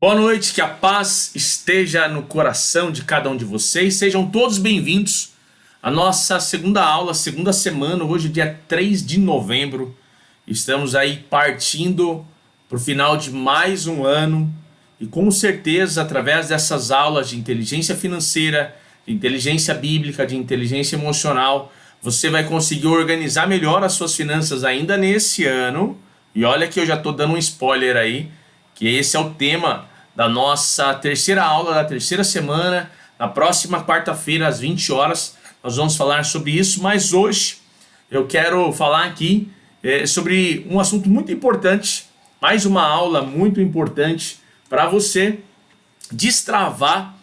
Boa noite, que a paz esteja no coração de cada um de vocês. Sejam todos bem-vindos à nossa segunda aula, segunda semana, hoje dia 3 de novembro. Estamos aí partindo para o final de mais um ano e com certeza através dessas aulas de inteligência financeira, de inteligência bíblica, de inteligência emocional, você vai conseguir organizar melhor as suas finanças ainda nesse ano. E olha que eu já estou dando um spoiler aí, que esse é o tema da nossa terceira aula, da terceira semana. Na próxima quarta-feira, às 20 horas, nós vamos falar sobre isso. Mas hoje eu quero falar aqui sobre um assunto muito importante, mais uma aula muito importante para você destravar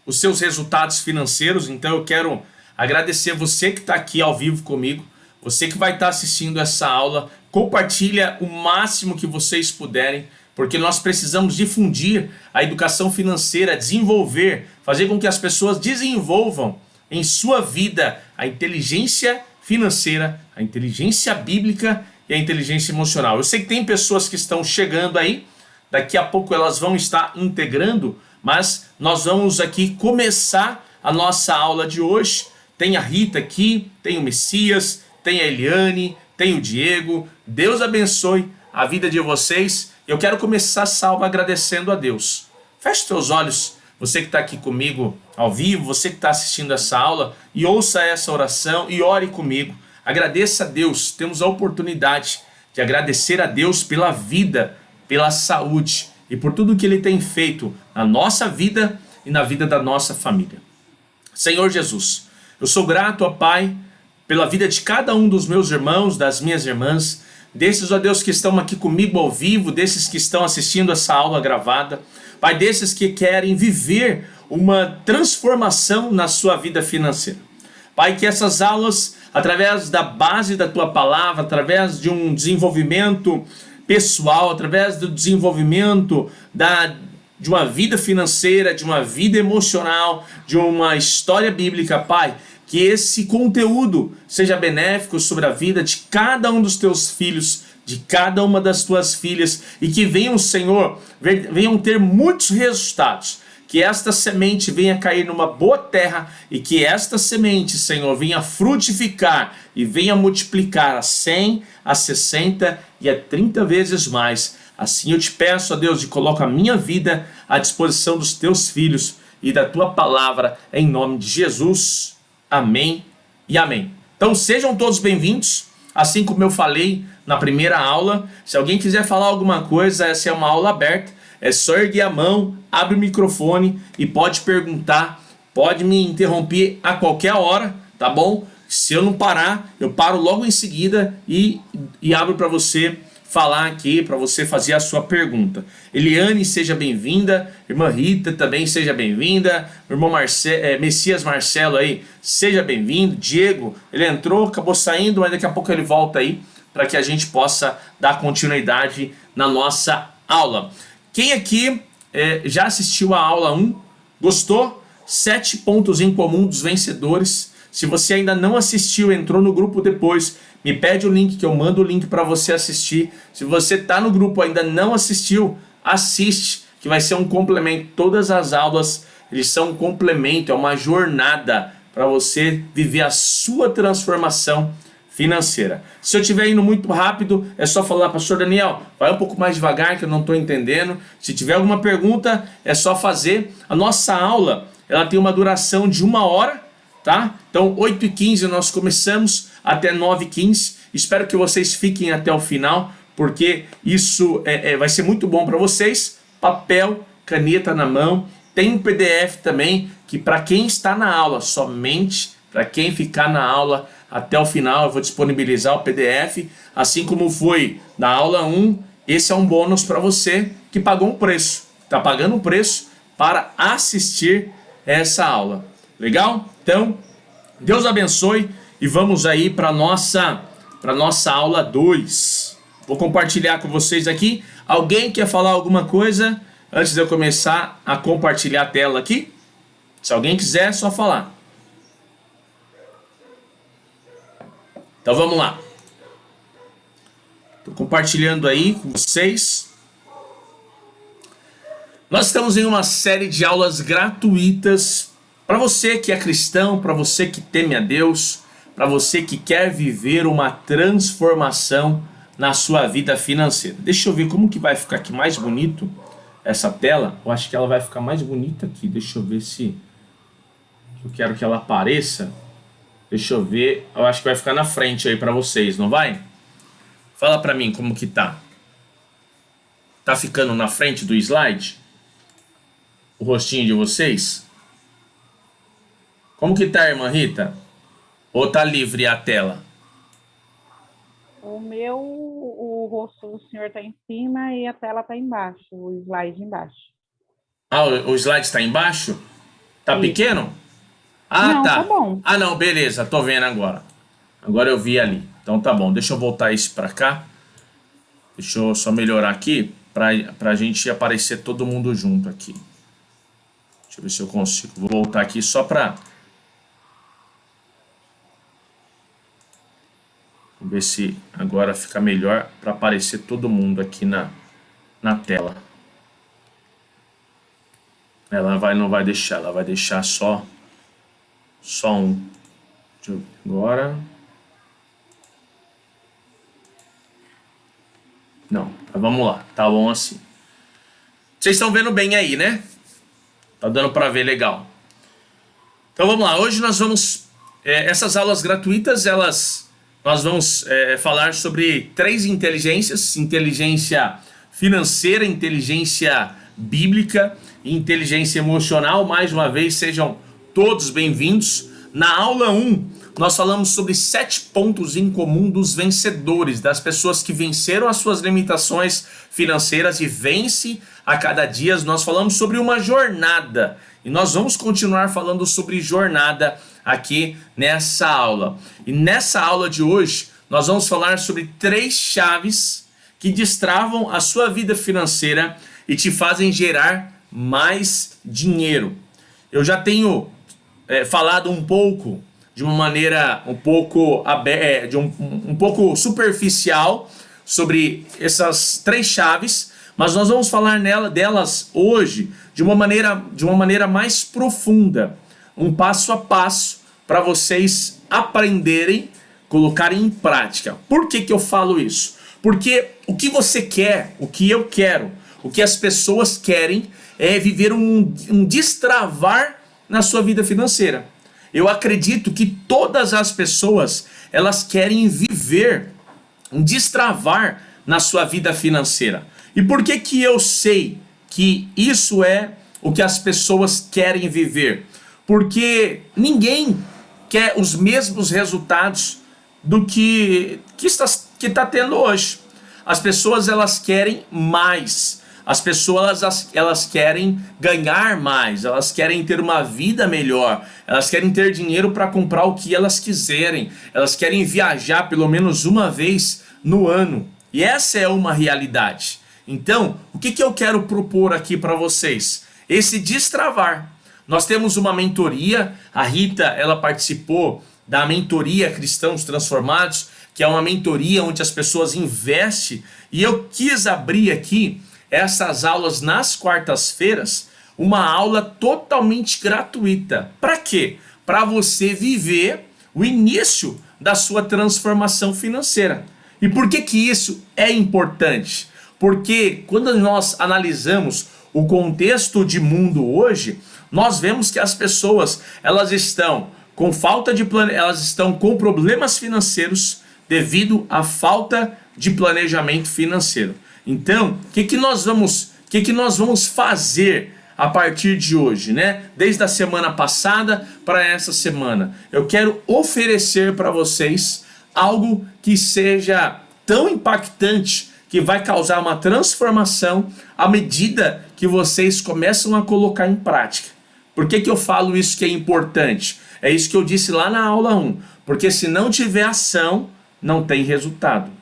os seus resultados financeiros. Então eu quero agradecer você que está aqui ao vivo comigo, você que vai estar assistindo essa aula. Compartilha o máximo que vocês puderem, porque nós precisamos difundir a educação financeira, desenvolver, fazer com que as pessoas desenvolvam em sua vida a inteligência financeira, a inteligência bíblica e a inteligência emocional. Eu sei que tem pessoas que estão chegando aí, daqui a pouco elas vão estar integrando, mas nós vamos aqui começar a nossa aula de hoje. Tem a Rita aqui, tem o Messias, tem a Eliane, tem o Diego. Deus abençoe a vida de vocês. Eu quero começar essa aula agradecendo a Deus. Feche seus olhos, você que está aqui comigo ao vivo, você que está assistindo essa aula, e ouça essa oração e ore comigo. Agradeça a Deus. Temos a oportunidade de agradecer a Deus pela vida, pela saúde e por tudo que Ele tem feito na nossa vida e na vida da nossa família. Senhor Jesus, eu sou grato, ó Pai, pela vida de cada um dos meus irmãos, das minhas irmãs, desses, ó Deus, que estão aqui comigo ao vivo, desses que estão assistindo essa aula gravada, Pai, desses que querem viver uma transformação na sua vida financeira. Pai, que essas aulas, através da base da Tua Palavra, através de um desenvolvimento pessoal, através do desenvolvimento de uma vida financeira, de uma vida emocional, de uma história bíblica, Pai, que esse conteúdo seja benéfico sobre a vida de cada um dos Teus filhos, de cada uma das Tuas filhas, e que venham, Senhor, venham ter muitos resultados. Que esta semente venha cair numa boa terra e que esta semente, Senhor, venha frutificar e venha multiplicar a 100, a 60 e a 30 vezes mais. Assim eu te peço, ó Deus, e coloco a minha vida à disposição dos Teus filhos e da Tua Palavra, em nome de Jesus. Amém e amém. Então sejam todos bem-vindos. Assim como eu falei na primeira aula, se alguém quiser falar alguma coisa, essa é uma aula aberta. É só erguer a mão, abre o microfone e pode perguntar, pode me interromper a qualquer hora, tá bom? Se eu não parar, eu paro logo em seguida e abro para você falar aqui, para você fazer a sua pergunta. Eliane, seja bem-vinda. Irmã Rita também, seja bem-vinda. Irmão Messias Marcelo aí, seja bem-vindo. Diego, ele entrou, acabou saindo, mas daqui a pouco ele volta aí para que a gente possa dar continuidade na nossa aula. Quem aqui já assistiu a aula 1? Gostou? 7 pontos em comum dos vencedores. Se você ainda não assistiu, entrou no grupo depois, me pede o link que eu mando o link para você assistir. Se você está no grupo e ainda não assistiu, assiste, que vai ser um complemento. Todas as aulas, eles são um complemento, é uma jornada para você viver a sua transformação financeira. Se eu estiver indo muito rápido, é só falar, pastor Daniel, vai um pouco mais devagar que eu não estou entendendo. Se tiver alguma pergunta, é só fazer. A nossa aula, ela tem uma duração de 1 hora, tá? Então 8h15 nós começamos até 9h15. Espero que vocês fiquem até o final, porque isso vai ser muito bom para vocês. Papel, caneta na mão. Tem um PDF também, que para quem está na aula, somente para quem ficar na aula até o final, eu vou disponibilizar o PDF. Assim como foi na aula 1, esse é um bônus para você que pagou um preço. Está pagando um preço para assistir essa aula. Legal? Então, Deus abençoe e vamos aí para a nossa aula 2. Vou compartilhar com vocês aqui. Alguém quer falar alguma coisa antes de eu começar a compartilhar a tela aqui? Se alguém quiser, é só falar. Então vamos lá. Estou compartilhando aí com vocês. Nós estamos em uma série de aulas gratuitas para você que é cristão, para você que teme a Deus, para você que quer viver uma transformação na sua vida financeira. Deixa eu ver como que vai ficar aqui mais bonito essa tela. Eu acho que ela vai ficar mais bonita aqui. Deixa eu ver se eu quero que ela apareça. Deixa eu ver. Eu acho que vai ficar na frente aí para vocês, não vai? Fala para mim como que tá. Tá ficando na frente do slide? O rostinho de vocês? Como que tá, irmã Rita? Ou tá livre a tela? O rosto do senhor tá em cima e a tela tá embaixo, o slide embaixo. Ah, o slide está embaixo? Tá pequeno? Ah, não, tá. Tá bom. Ah, não, beleza, tô vendo agora. Agora eu vi ali. Então tá bom, deixa eu voltar isso pra cá. Deixa eu só melhorar aqui pra gente aparecer todo mundo junto aqui. Deixa eu ver se eu consigo. Vou voltar aqui só pra... Vamos ver se agora fica melhor para aparecer todo mundo aqui na tela. Ela não vai deixar, ela vai deixar só um. Deixa eu ver agora. Não, mas vamos lá, tá bom assim. Vocês estão vendo bem aí, né? Tá dando para ver legal. Então vamos lá, hoje nós vamos... essas aulas gratuitas, nós vamos falar sobre 3 inteligências: inteligência financeira, inteligência bíblica e inteligência emocional. Mais uma vez, sejam todos bem-vindos. Na aula 1, nós falamos sobre 7 pontos em comum dos vencedores, das pessoas que venceram as suas limitações financeiras e vence a cada dia. Nós falamos sobre uma jornada e nós vamos continuar falando sobre jornada aqui nessa aula. E nessa aula de hoje, nós vamos falar sobre 3 chaves que destravam a sua vida financeira e te fazem gerar mais dinheiro. Eu já tenho falado um pouco, de uma maneira um pouco um pouco superficial, sobre essas 3 chaves, mas nós vamos falar delas hoje de uma maneira mais profunda, um passo a passo, para vocês aprenderem, colocarem em prática. Por que eu falo isso? Porque o que você quer, o que eu quero, o que as pessoas querem é viver um destravar na sua vida financeira. Eu acredito que todas as pessoas, elas querem viver um destravar na sua vida financeira. E por que eu sei que isso é o que as pessoas querem viver? Porque ninguém quer os mesmos resultados do que está tendo hoje. As pessoas, elas querem mais. As pessoas, elas querem ganhar mais, elas querem ter uma vida melhor, elas querem ter dinheiro para comprar o que elas quiserem, elas querem viajar pelo menos uma vez no ano. E essa é uma realidade. Então, o que eu quero propor aqui para vocês? Esse destravar. Nós temos uma mentoria, a Rita, ela participou da mentoria Cristãos Transformados, que é uma mentoria onde as pessoas investem, e eu quis abrir aqui essas aulas nas quartas-feiras, uma aula totalmente gratuita. Para quê? Para você viver o início da sua transformação financeira. E por que isso é importante? Porque quando nós analisamos o contexto de mundo hoje, nós vemos que as pessoas, elas estão com elas estão com problemas financeiros devido à falta de planejamento financeiro. Então, o que nós vamos fazer a partir de hoje, né? Desde a semana passada para essa semana, eu quero oferecer para vocês algo que seja tão impactante, que vai causar uma transformação à medida que vocês começam a colocar em prática. Por que eu falo isso que é importante? É isso que eu disse lá na aula 1. Porque se não tiver ação, não tem resultado.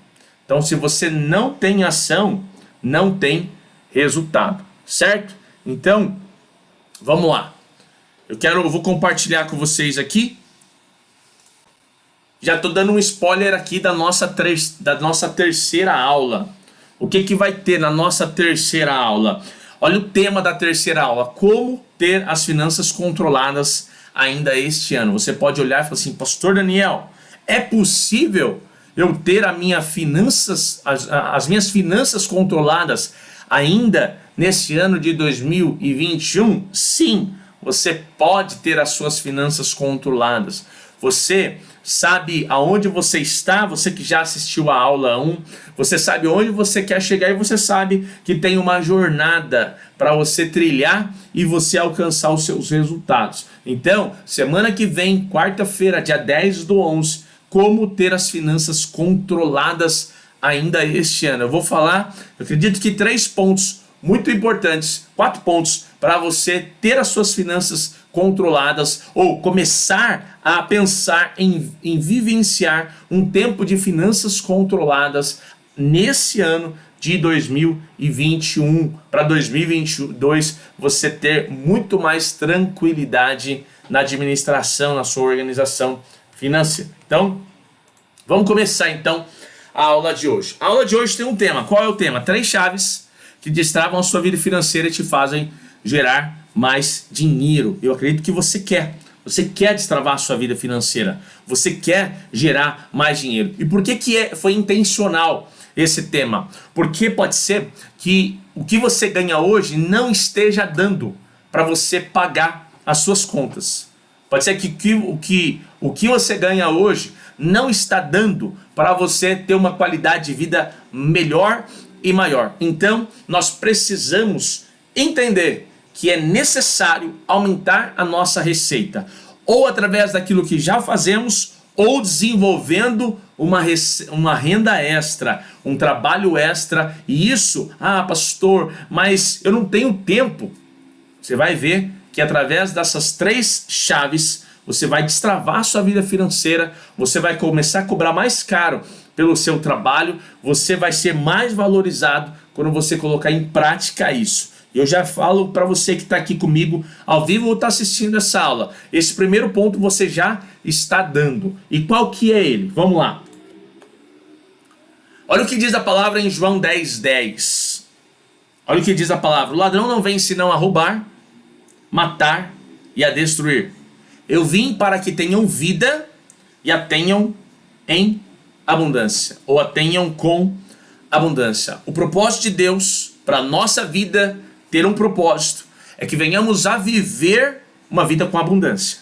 Então, se você não tem ação, não tem resultado, certo? Então, vamos lá. Eu vou compartilhar com vocês aqui. Já estou dando um spoiler aqui da nossa terceira aula. O que vai ter na nossa terceira aula? Olha o tema da terceira aula: como ter as finanças controladas ainda este ano. Você pode olhar e falar assim: Pastor Daniel, é possível eu ter as minhas finanças controladas ainda nesse ano de 2021? Sim, você pode ter as suas finanças controladas. Você sabe aonde você está, você que já assistiu a aula 1, você sabe onde você quer chegar e você sabe que tem uma jornada para você trilhar e você alcançar os seus resultados. Então, semana que vem, quarta-feira, dia 10/11, como ter as finanças controladas ainda este ano. Eu vou falar, eu acredito que 3 pontos muito importantes, 4 pontos para você ter as suas finanças controladas ou começar a pensar em vivenciar um tempo de finanças controladas nesse ano de 2021, para 2022 você ter muito mais tranquilidade na administração, na sua organização financeira. Então, vamos começar então a aula de hoje. A aula de hoje tem um tema. Qual é o tema? 3 chaves que destravam a sua vida financeira e te fazem gerar mais dinheiro. Eu acredito que você quer destravar a sua vida financeira, você quer gerar mais dinheiro. E por que foi intencional esse tema? Porque pode ser que o que você ganha hoje não esteja dando para você pagar as suas contas. Pode ser que o que você ganha hoje não está dando para você ter uma qualidade de vida melhor e maior. Então, nós precisamos entender que é necessário aumentar a nossa receita, ou através daquilo que já fazemos, ou desenvolvendo uma renda extra, um trabalho extra. E isso, pastor, mas eu não tenho tempo. Você vai ver que através dessas 3 chaves, você vai destravar a sua vida financeira, você vai começar a cobrar mais caro pelo seu trabalho, você vai ser mais valorizado quando você colocar em prática isso. Eu já falo para você que está aqui comigo ao vivo ou está assistindo essa aula, esse primeiro ponto você já está dando. E qual que é ele? Vamos lá. Olha o que diz a palavra em João 10:10. Olha o que diz a palavra: o ladrão não vem senão a roubar, matar e a destruir. Eu vim para que tenham vida e a tenham em abundância, ou a tenham com abundância. O propósito de Deus para a nossa vida ter um propósito é que venhamos a viver uma vida com abundância.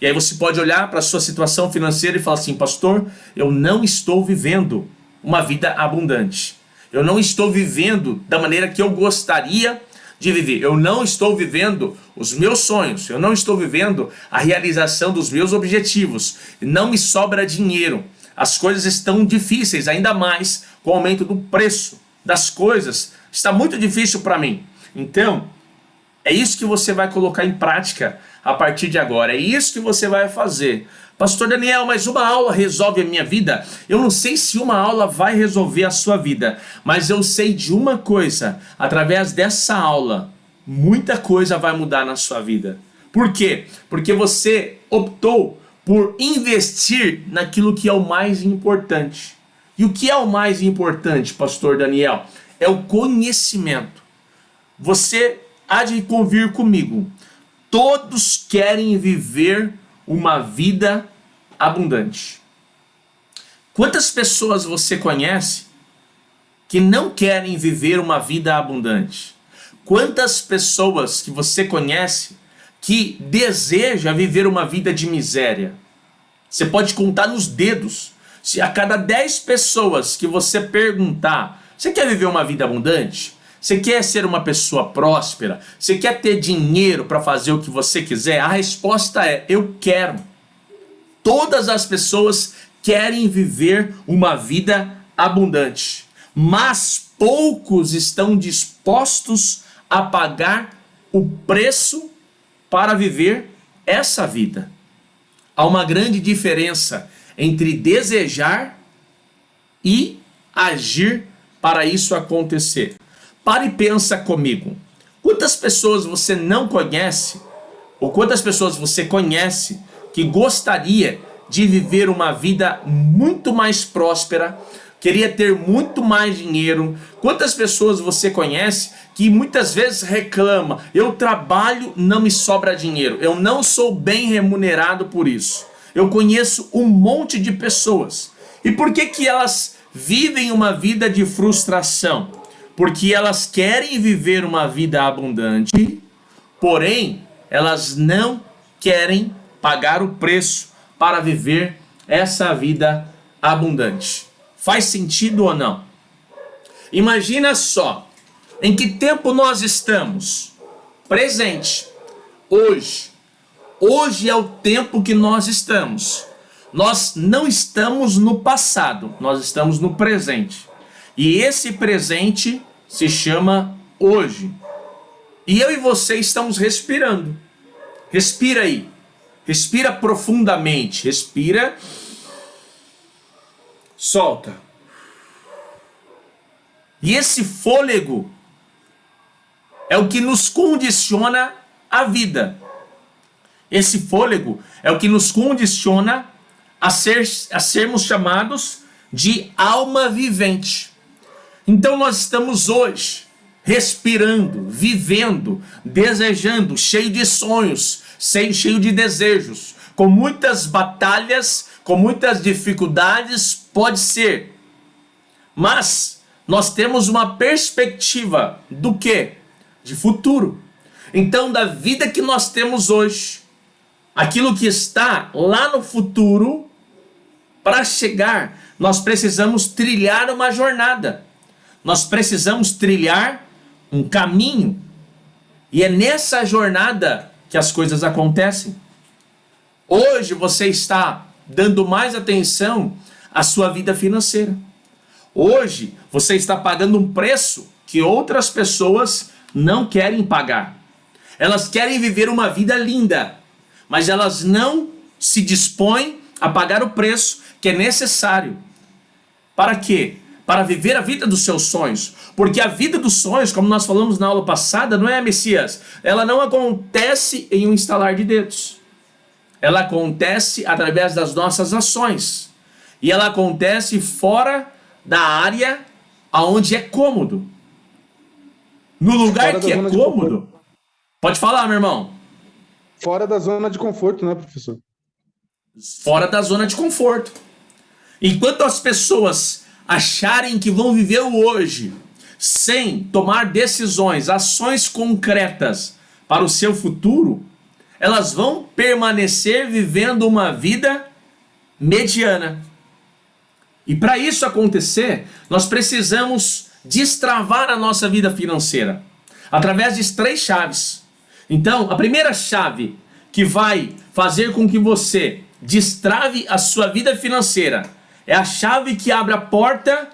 E aí você pode olhar para a sua situação financeira e falar assim: pastor, eu não estou vivendo uma vida abundante. Eu não estou vivendo da maneira que eu gostaria de viver. Eu não estou vivendo os meus sonhos. Eu não estou vivendo a realização dos meus objetivos. Não me sobra dinheiro. As coisas estão difíceis, ainda mais com o aumento do preço das coisas. Está muito difícil para mim. Então, é isso que você vai colocar em prática a partir de agora. É isso que você vai fazer. Pastor Daniel, mas uma aula resolve a minha vida? Eu não sei se uma aula vai resolver a sua vida, mas eu sei de uma coisa: através dessa aula, muita coisa vai mudar na sua vida. Por quê? Porque você optou por investir naquilo que é o mais importante. E o que é o mais importante, Pastor Daniel? É o conhecimento. Você há de convir comigo. Todos querem viver uma vida abundante. Quantas pessoas você conhece que não querem viver uma vida abundante? Quantas pessoas que você conhece que deseja viver uma vida de miséria? Você pode contar nos dedos. Se a cada 10 pessoas que você perguntar: você quer viver uma vida abundante? Você quer ser uma pessoa próspera? Você quer ter dinheiro para fazer o que você quiser? A resposta é: eu quero. Todas as pessoas querem viver uma vida abundante, mas poucos estão dispostos a pagar o preço para viver essa vida. Há uma grande diferença entre desejar e agir para isso acontecer. Pare e pensa comigo. Quantas pessoas você não conhece, ou quantas pessoas você conhece que gostaria de viver uma vida muito mais próspera, queria ter muito mais dinheiro. Quantas pessoas você conhece que muitas vezes reclama: eu trabalho, não me sobra dinheiro, eu não sou bem remunerado por isso. Eu conheço um monte de pessoas. E por que que elas vivem uma vida de frustração? Porque elas querem viver uma vida abundante, porém elas não querem pagar o preço para viver essa vida abundante. Faz sentido ou não? Imagina só, em que tempo nós estamos? Presente, hoje. Hoje é o tempo que nós estamos. Nós não estamos no passado, nós estamos no presente. E esse presente se chama hoje. E eu e você estamos respirando. Respira aí. Respira profundamente. Respira. Solta. E esse fôlego é o que nos condiciona a vida. Esse fôlego é o que nos condiciona a sermos chamados de alma vivente. Então nós estamos hoje respirando, vivendo, desejando, cheio de sonhos, cheio de desejos, com muitas batalhas, com muitas dificuldades, pode ser. Mas nós temos uma perspectiva do quê? De futuro. Então, da vida que nós temos hoje, aquilo que está lá no futuro, para chegar, nós precisamos trilhar uma jornada. Nós precisamos trilhar um caminho. E é nessa jornada que as coisas acontecem. Hoje você está dando mais atenção à sua vida financeira. Hoje você está pagando um preço que outras pessoas não querem pagar. Elas querem viver uma vida linda, mas elas não se dispõem a pagar o preço que é necessário. Para quê? Para viver a vida dos seus sonhos. Porque a vida dos sonhos, como nós falamos na aula passada, não é, Messias? Ela não acontece em um estalar de dedos. Ela acontece através das nossas ações. E ela acontece fora da área onde é cômodo. No lugar que é cômodo. Pode falar, meu irmão. Fora da zona de conforto, né, professor? Fora da zona de conforto. Enquanto as pessoas acharem que vão viver o hoje sem tomar decisões, ações concretas para o seu futuro, elas vão permanecer vivendo uma vida mediana. E para isso acontecer, nós precisamos destravar a nossa vida financeira através de 3 chaves. Então, a primeira chave que vai fazer com que você destrave a sua vida financeira é a chave que abre a porta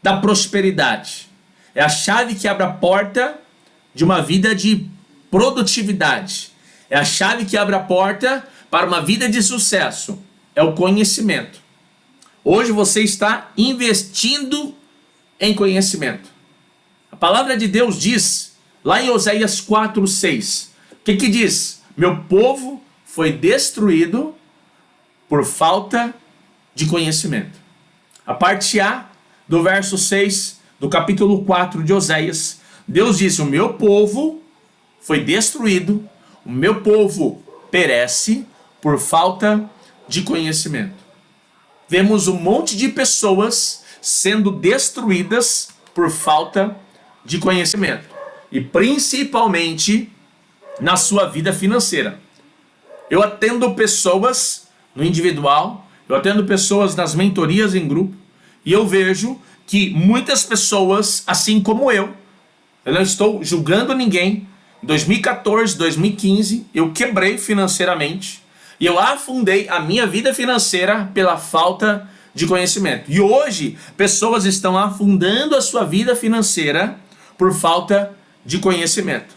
da prosperidade. É a chave que abre a porta de uma vida de produtividade. É a chave que abre a porta para uma vida de sucesso. É o conhecimento. Hoje você está investindo em conhecimento. A palavra de Deus diz, lá em Oséias 4:6, o que diz? Meu povo foi destruído por falta de conhecimento. A parte A do verso 6 do capítulo 4 de Oséias, Deus disse: o meu povo foi destruído, o meu povo perece por falta de conhecimento. Vemos um monte de pessoas sendo destruídas por falta de conhecimento. E principalmente na sua vida financeira. Eu atendo pessoas no individual, eu atendo pessoas nas mentorias em grupo, e eu vejo que muitas pessoas, assim como eu não estou julgando ninguém, em 2014, 2015, eu quebrei financeiramente, e eu afundei a minha vida financeira pela falta de conhecimento. E hoje, pessoas estão afundando a sua vida financeira por falta de conhecimento.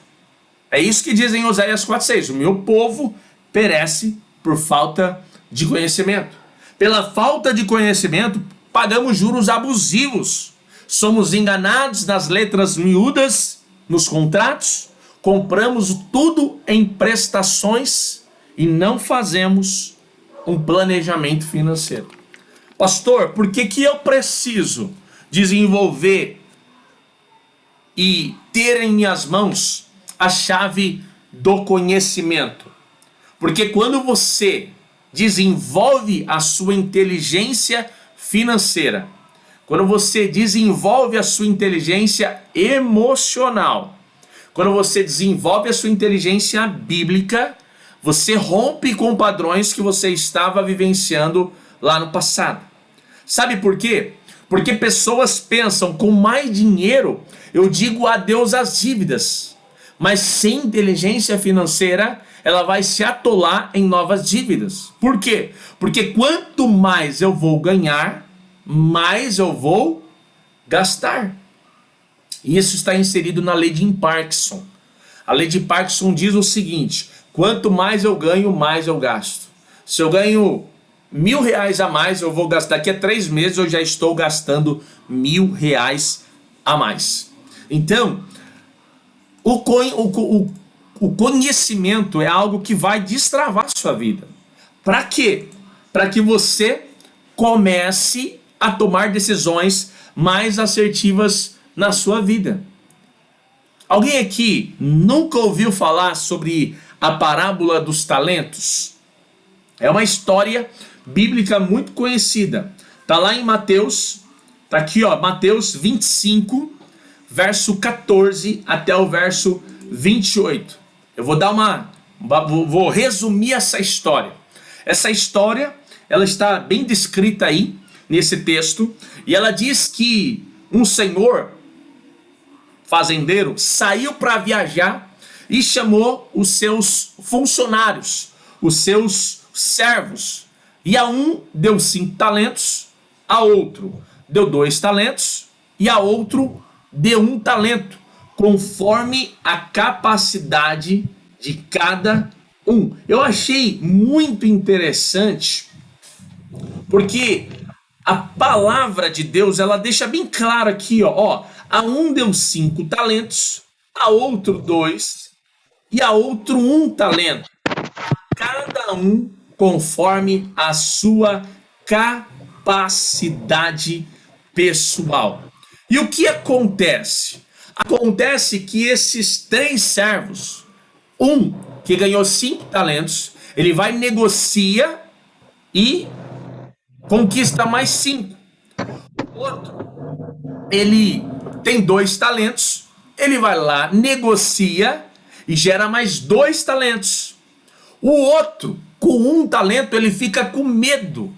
É isso que diz em Oséias 4:6. O meu povo perece por falta de conhecimento. Pela falta de conhecimento, pagamos juros abusivos. Somos enganados nas letras miúdas, nos contratos, compramos tudo em prestações e não fazemos um planejamento financeiro. Pastor, por que que eu preciso desenvolver e ter em minhas mãos a chave do conhecimento? Porque quando você desenvolve a sua inteligência financeira, quando você desenvolve a sua inteligência emocional, quando você desenvolve a sua inteligência bíblica, você rompe com padrões que você estava vivenciando lá no passado. Sabe por quê? Porque pessoas pensam, com mais dinheiro eu digo adeus às dívidas, mas sem inteligência financeira ela vai se atolar em novas dívidas. Por quê? Porque quanto mais eu vou ganhar, mais eu vou gastar. E isso está inserido na lei de Parkinson. A lei de Parkinson diz o seguinte: quanto mais eu ganho, mais eu gasto. Se eu ganho R$1.000 a mais, eu vou gastar. Daqui a 3 meses eu já estou gastando R$1.000 a mais. Então, o conhecimento é algo que vai destravar a sua vida. Para quê? Para que você comece a tomar decisões mais assertivas na sua vida. Alguém aqui nunca ouviu falar sobre a parábola dos talentos? É uma história bíblica muito conhecida. Está lá em Mateus, está aqui, ó, Mateus 25, verso 14 até o verso 28. Eu vou resumir essa história. Essa história, ela está bem descrita aí nesse texto, e ela diz que um senhor fazendeiro saiu para viajar e chamou os seus funcionários, os seus servos, e a um deu 5 talentos, a outro deu 2 talentos e a outro deu 1 talento, conforme a capacidade de cada um. Eu achei muito interessante, porque a palavra de Deus, ela deixa bem claro aqui, ó, a um deu 5 talentos, a outro 2 e a outro 1 talento. Cada um conforme a sua capacidade pessoal. E o que acontece? Acontece que esses 3 servos, um que ganhou 5 talentos, ele vai, negocia e conquista mais 5. Outro, ele tem 2 talentos, ele vai lá, negocia e gera mais 2 talentos. O outro, com 1 talento, ele fica com medo.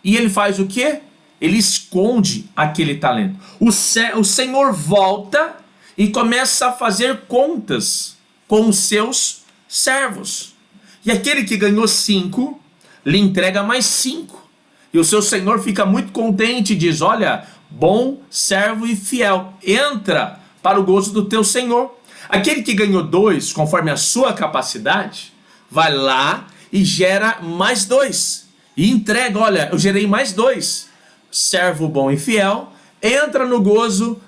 E ele faz o quê? Ele esconde aquele talento. O Senhor volta e começa a fazer contas com os seus servos. E aquele que ganhou 5, lhe entrega mais 5. E o seu senhor fica muito contente e diz: olha, bom servo e fiel, entra para o gozo do teu senhor. Aquele que ganhou 2, conforme a sua capacidade, vai lá e gera mais 2. E entrega: olha, eu gerei mais 2. Servo bom e fiel, entra no gozo,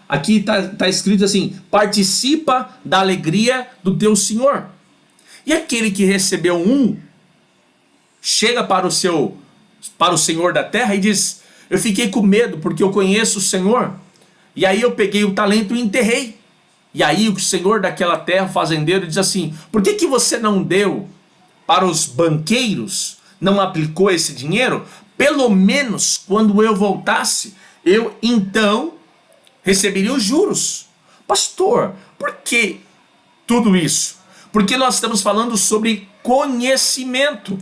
aqui está escrito assim: participa da alegria do teu senhor. E aquele que recebeu 1, chega para o senhor da terra e diz: eu fiquei com medo porque eu conheço o Senhor, e aí eu peguei o talento e enterrei. E aí o senhor daquela terra, o fazendeiro, diz assim: por que você não deu para os banqueiros, não aplicou esse dinheiro? Pelo menos quando eu voltasse, eu então receberia os juros. Pastor, por que tudo isso? Porque nós estamos falando sobre conhecimento.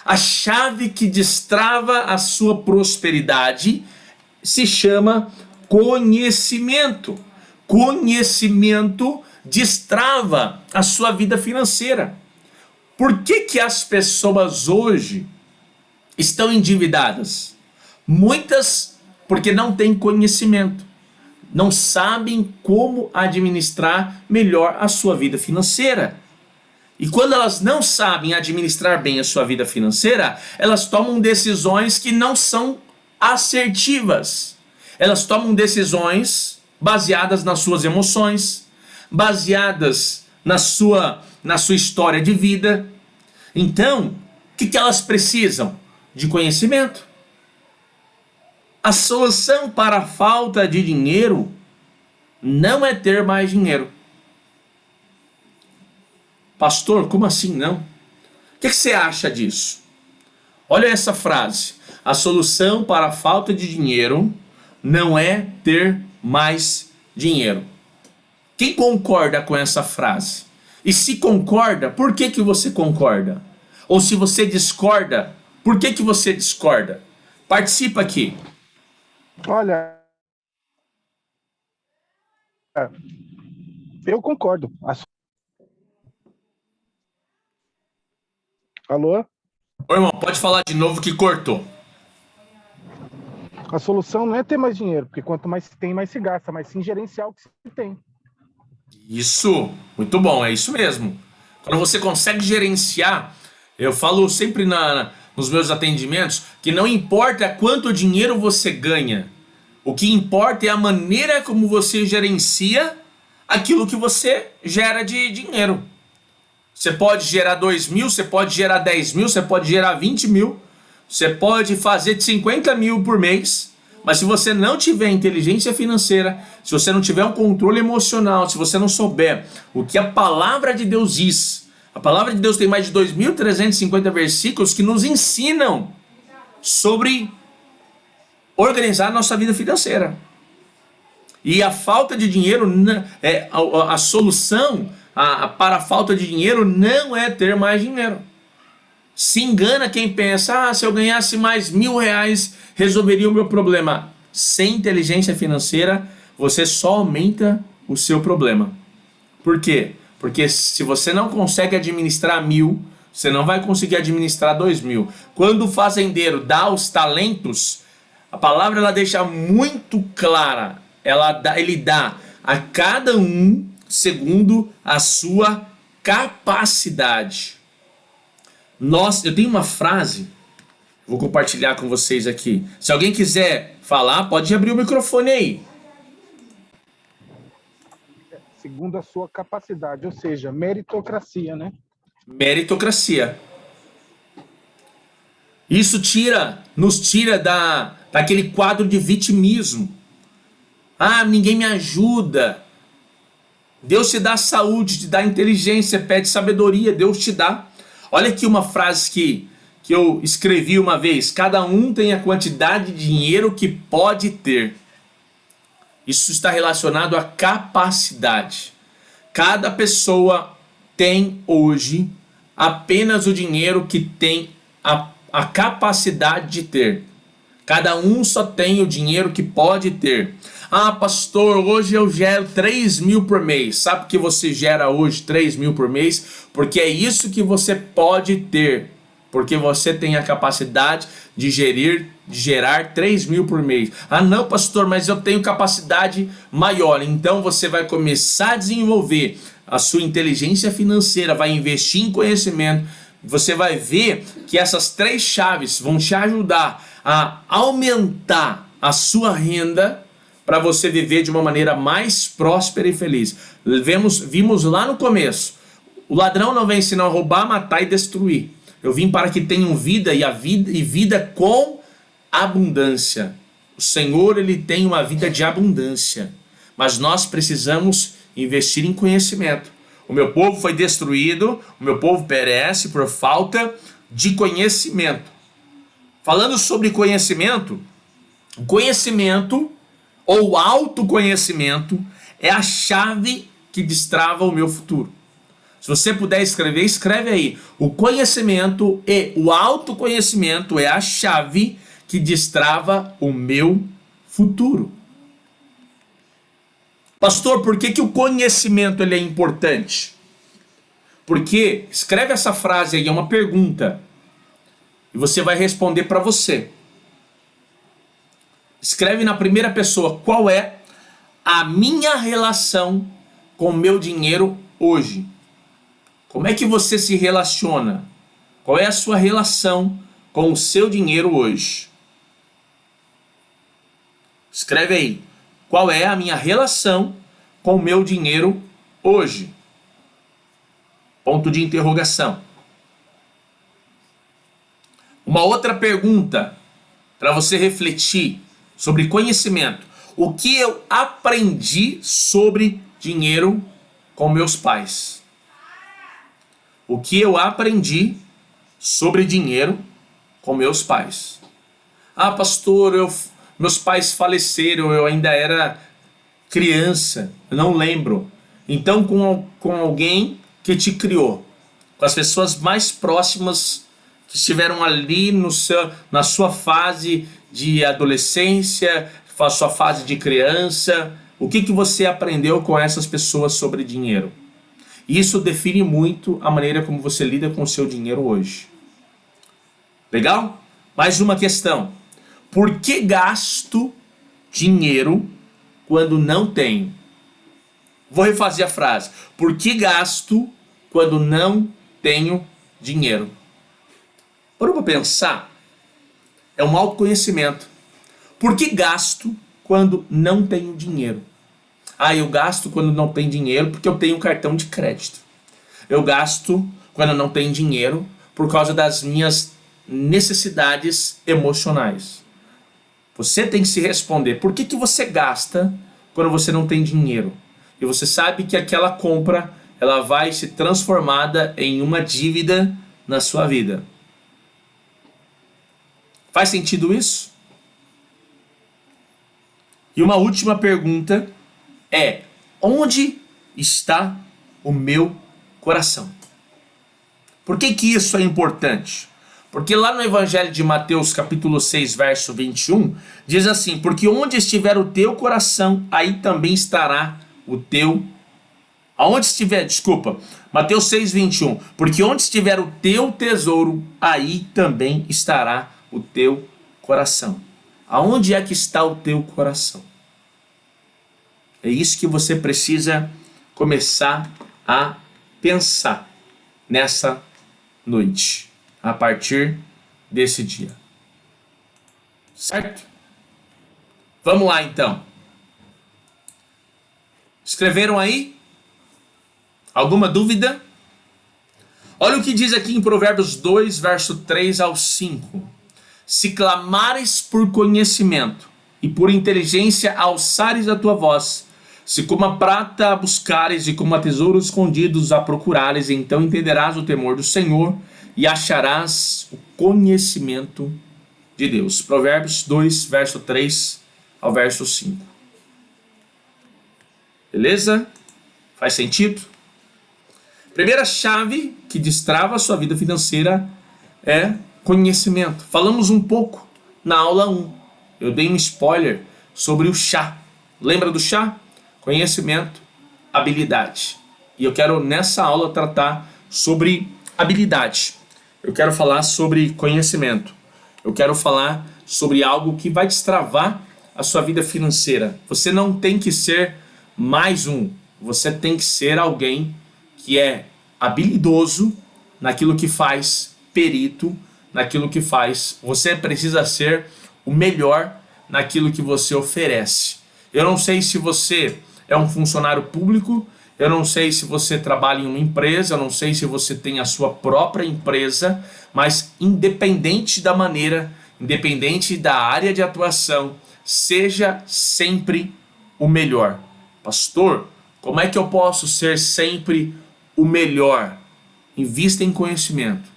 A chave que destrava a sua prosperidade se chama conhecimento. Conhecimento destrava a sua vida financeira. Por que as pessoas hoje estão endividadas? Muitas porque não têm conhecimento, não sabem como administrar melhor a sua vida financeira. E quando elas não sabem administrar bem a sua vida financeira, elas tomam decisões que não são assertivas. Elas tomam decisões baseadas nas suas emoções, baseadas na sua história de vida. Então, que elas precisam? De conhecimento. A solução para a falta de dinheiro não é ter mais dinheiro. Pastor, como assim não? O que você acha disso? Olha essa frase. A solução para a falta de dinheiro não é ter mais dinheiro. Quem concorda com essa frase? E se concorda, por que você concorda? Ou se você discorda, por que você discorda? Participa aqui. Olha, eu concordo. Alô? Ô irmão, pode falar de novo que cortou. A solução não é ter mais dinheiro, porque quanto mais se tem, mais se gasta, mas sim gerenciar o que se tem. Isso, muito bom, é isso mesmo. Quando você consegue gerenciar, eu falo sempre nos meus atendimentos que não importa quanto dinheiro você ganha, o que importa é a maneira como você gerencia aquilo que você gera de dinheiro. Você pode gerar 2.000, você pode gerar 10.000, você pode gerar 20.000, você pode fazer 50.000 por mês, mas se você não tiver inteligência financeira, se você não tiver um controle emocional, se você não souber o que a palavra de Deus diz, a palavra de Deus tem mais de 2.350 versículos que nos ensinam sobre organizar a nossa vida financeira. E a falta de dinheiro, a solução para a falta de dinheiro não é ter mais dinheiro. Se engana quem pensa, se eu ganhasse mais R$1.000 resolveria o meu problema. Sem inteligência financeira, você só aumenta o seu problema. Por quê? Porque se você não consegue administrar 1.000, você não vai conseguir administrar 2.000. Quando o fazendeiro dá os talentos, a palavra ela deixa muito clara. Ele dá a cada um segundo a sua capacidade. Eu tenho uma frase, vou compartilhar com vocês aqui. Se alguém quiser falar, pode abrir o microfone aí. Segundo a sua capacidade, ou seja, meritocracia, né? Meritocracia. Isso nos tira daquele quadro de vitimismo. Ah, ninguém me ajuda. Deus te dá saúde, te dá inteligência, pede sabedoria, Deus te dá. Olha aqui uma frase que eu escrevi uma vez. Cada um tem a quantidade de dinheiro que pode ter. Isso está relacionado à capacidade. Cada pessoa tem hoje apenas o dinheiro que tem a capacidade de ter. Cada um só tem o dinheiro que pode ter. Ah, pastor, hoje eu gero 3.000 por mês. Sabe que você gera hoje 3.000 por mês? Porque é isso que você pode ter. Porque você tem a capacidade de gerar 3.000 por mês. Ah, não, pastor, mas eu tenho capacidade maior. Então você vai começar a desenvolver a sua inteligência financeira, vai investir em conhecimento. Você vai ver que essas 3 chaves vão te ajudar a aumentar a sua renda para você viver de uma maneira mais próspera e feliz. Vimos lá no começo, o ladrão não vem senão roubar, matar e destruir. Eu vim para que tenham vida e vida com abundância. O Senhor, ele tem uma vida de abundância, mas nós precisamos investir em conhecimento. O meu povo foi destruído, o meu povo perece por falta de conhecimento. Falando sobre conhecimento, o conhecimento ou autoconhecimento é a chave que destrava o meu futuro. Se você puder escrever, escreve aí. O conhecimento e o autoconhecimento é a chave que destrava o meu futuro. Pastor, por que o conhecimento ele é importante? Porque, escreve essa frase aí, é uma pergunta. E você vai responder para você. Escreve na primeira pessoa, qual é a minha relação com o meu dinheiro hoje? Como é que você se relaciona? Qual é a sua relação com o seu dinheiro hoje? Escreve aí, qual é a minha relação com o meu dinheiro hoje? Ponto de interrogação. Uma outra pergunta para você refletir sobre conhecimento. O que eu aprendi sobre dinheiro com meus pais? O que eu aprendi sobre dinheiro com meus pais? Ah, pastor, meus pais faleceram, eu ainda era criança, eu não lembro. Então, com alguém que te criou, com as pessoas mais próximas que estiveram ali na sua fase de adolescência, sua fase de criança, o que você aprendeu com essas pessoas sobre dinheiro? Isso define muito a maneira como você lida com o seu dinheiro hoje. Legal? Mais uma questão. Por que gasto dinheiro quando não tenho? Vou refazer a frase. Por que gasto quando não tenho dinheiro? Parou para pensar? É um autoconhecimento. Por que gasto quando não tenho dinheiro? Ah, eu gasto quando não tenho dinheiro porque eu tenho cartão de crédito. Eu gasto quando não tenho dinheiro por causa das minhas necessidades emocionais. Você tem que se responder. Por que você gasta quando você não tem dinheiro? E você sabe que aquela compra ela vai se transformada em uma dívida na sua vida. Faz sentido isso? E uma última pergunta é: onde está o meu coração? Por que isso é importante? Porque lá no Evangelho de Mateus, capítulo 6, verso 21, diz assim: porque onde estiver o teu coração, aí também estará o teu... Mateus 6, 21. Porque onde estiver o teu tesouro, aí também estará o teu coração. Aonde é que está o teu coração? É isso que você precisa começar a pensar nessa noite, a partir desse dia. Certo? Vamos lá então. Escreveram aí? Alguma dúvida? Olha o que diz aqui em Provérbios 2, verso 3 ao 5. Se clamares por conhecimento e por inteligência alçares a tua voz, se como a prata a buscares e como a tesouros escondidos a procurares, então entenderás o temor do Senhor e acharás o conhecimento de Deus. Provérbios 2, verso 3 ao verso 5. Beleza? Faz sentido? Primeira chave que destrava a sua vida financeira é conhecimento. Falamos um pouco na aula 1. Eu dei um spoiler sobre o chá. Lembra do chá? Conhecimento, habilidade. E eu quero nessa aula tratar sobre habilidade. Eu quero falar sobre conhecimento. Eu quero falar sobre algo que vai destravar a sua vida financeira. Você não tem que ser mais um. Você tem que ser alguém que é habilidoso naquilo que faz, perito naquilo que faz. Você precisa ser o melhor naquilo que você oferece. Eu não sei se você é um funcionário público, eu não sei se você trabalha em uma empresa, eu não sei se você tem a sua própria empresa, mas independente da maneira, independente da área de atuação, seja sempre o melhor. Pastor, como é que eu posso ser sempre o melhor? Invista em conhecimento.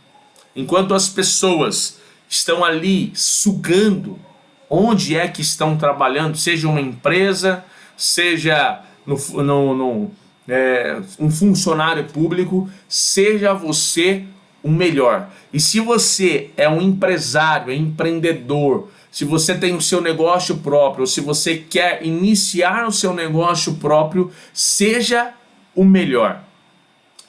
Enquanto as pessoas estão ali sugando onde é que estão trabalhando, seja uma empresa, seja um funcionário público, seja você o melhor. E se você é um empresário, é empreendedor, se você tem o seu negócio próprio, se você quer iniciar o seu negócio próprio, seja o melhor.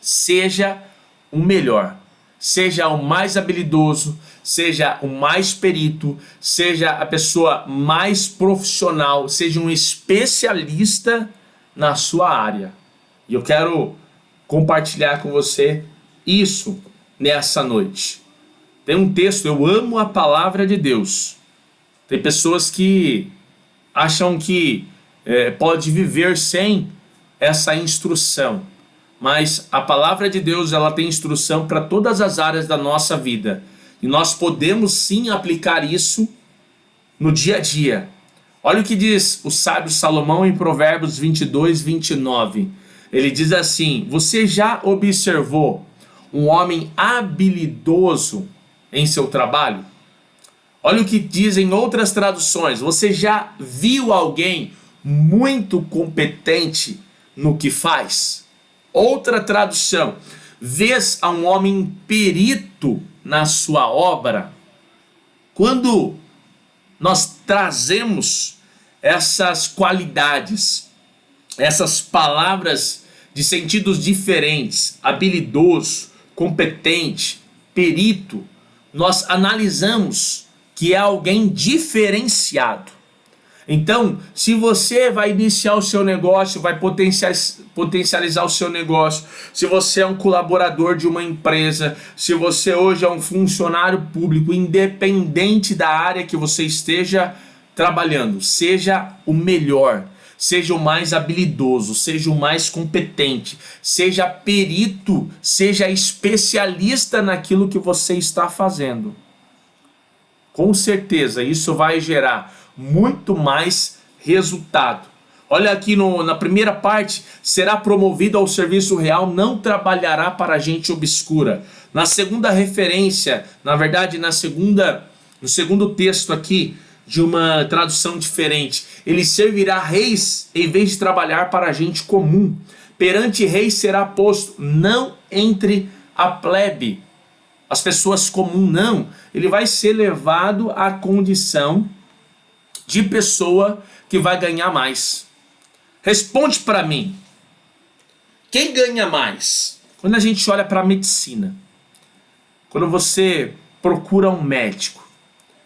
Seja o melhor. Seja o mais habilidoso, seja o mais perito, seja a pessoa mais profissional, seja um especialista na sua área. E eu quero compartilhar com você isso nessa noite. Tem um texto, eu amo a palavra de Deus. Tem pessoas que acham que pode viver sem essa instrução. Mas a palavra de Deus ela tem instrução para todas as áreas da nossa vida. E nós podemos sim aplicar isso no dia a dia. Olha o que diz o sábio Salomão em Provérbios 22, 29. Ele diz assim: você já observou um homem habilidoso em seu trabalho? Olha o que diz em outras traduções. Você já viu alguém muito competente no que faz? Outra tradução: vês a um homem perito na sua obra? Quando nós trazemos essas qualidades, essas palavras de sentidos diferentes, habilidoso, competente, perito, nós analisamos que é alguém diferenciado. Então, se você vai iniciar o seu negócio, vai potencializar o seu negócio, se você é um colaborador de uma empresa, se você hoje é um funcionário público, independente da área que você esteja trabalhando, seja o melhor, seja o mais habilidoso, seja o mais competente, seja perito, seja especialista naquilo que você está fazendo. Com certeza, isso vai gerar muito mais resultado. Olha aqui na primeira parte: será promovido ao serviço real, não trabalhará para gente obscura. Na segunda referência, na verdade, no segundo texto aqui, de uma tradução diferente, ele servirá reis em vez de trabalhar para gente comum. Perante reis será posto, não entre a plebe, as pessoas comuns, não. Ele vai ser levado à condição de pessoa que vai ganhar mais. Responde para mim: quem ganha mais? Quando a gente olha para a medicina, quando você procura um médico,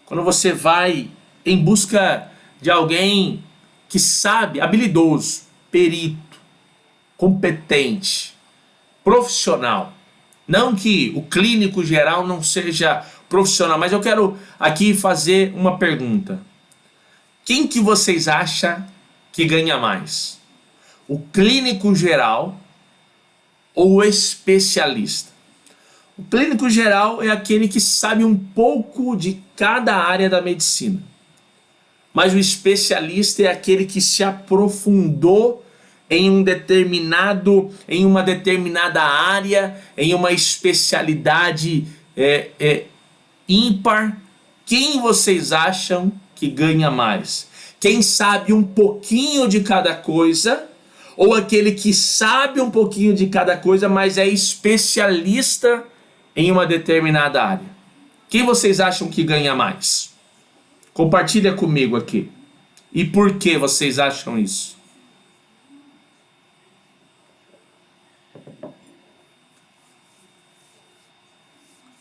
quando você vai em busca de alguém que sabe, habilidoso, perito, competente, profissional. Não que o clínico geral não seja profissional, mas eu quero aqui fazer uma pergunta. Quem que vocês acham que ganha mais? O clínico geral ou o especialista? O clínico geral é aquele que sabe um pouco de cada área da medicina. Mas o especialista é aquele que se aprofundou em uma determinada área, em uma especialidade ímpar. Quem vocês acham que ganha mais? Quem sabe um pouquinho de cada coisa, ou aquele que sabe um pouquinho de cada coisa, mas é especialista em uma determinada área? Quem vocês acham que ganha mais? Compartilha comigo aqui. E por que vocês acham isso?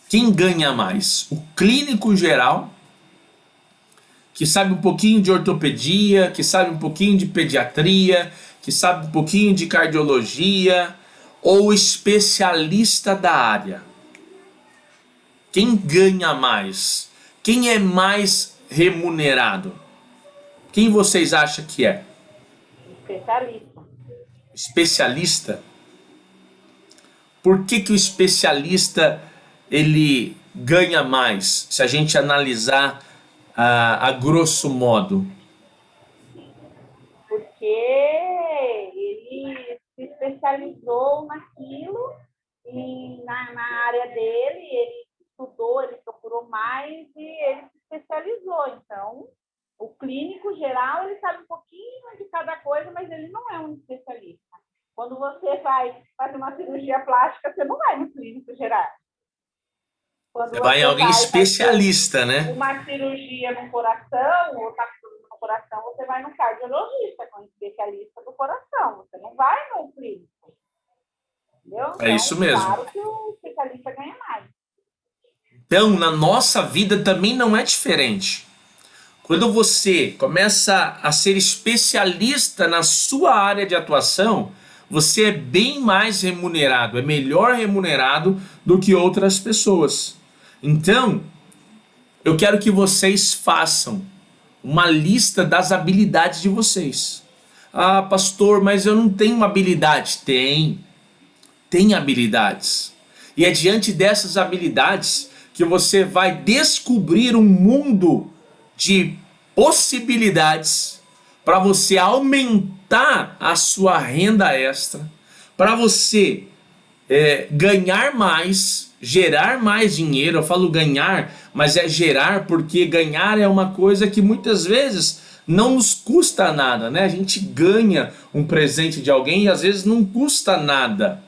Quem ganha mais? O clínico geral, que sabe um pouquinho de ortopedia, que sabe um pouquinho de pediatria, que sabe um pouquinho de cardiologia, ou o especialista da área? Quem ganha mais? Quem é mais remunerado? Quem vocês acham que é? Especialista. Especialista? Por que o especialista ele ganha mais, se a gente analisar a grosso modo? Porque ele se especializou naquilo e na área dele, ele estudou, ele procurou mais e ele se especializou. Então, o clínico geral, ele sabe um pouquinho de cada coisa, mas ele não é um especialista. Quando você vai fazer uma cirurgia plástica, você não vai no clínico geral. Quando você vai em alguém especialista, né? Uma cirurgia no coração, ou tá no coração, você vai no cardiologista, que é um especialista do coração. Você não vai no clínico. Entendeu? É isso mesmo. Claro que o especialista ganha mais. Então, na nossa vida também não é diferente. Quando você começa a ser especialista na sua área de atuação, você é bem mais remunerado, é melhor remunerado do que outras pessoas. Então, eu quero que vocês façam uma lista das habilidades de vocês. Ah, pastor, mas eu não tenho habilidade. Tem habilidades. E é diante dessas habilidades que você vai descobrir um mundo de possibilidades para você aumentar a sua renda extra, para você ganhar mais, gerar mais dinheiro. Eu falo ganhar, mas é gerar, porque ganhar é uma coisa que muitas vezes não nos custa nada, né? A gente ganha um presente de alguém e às vezes não custa nada.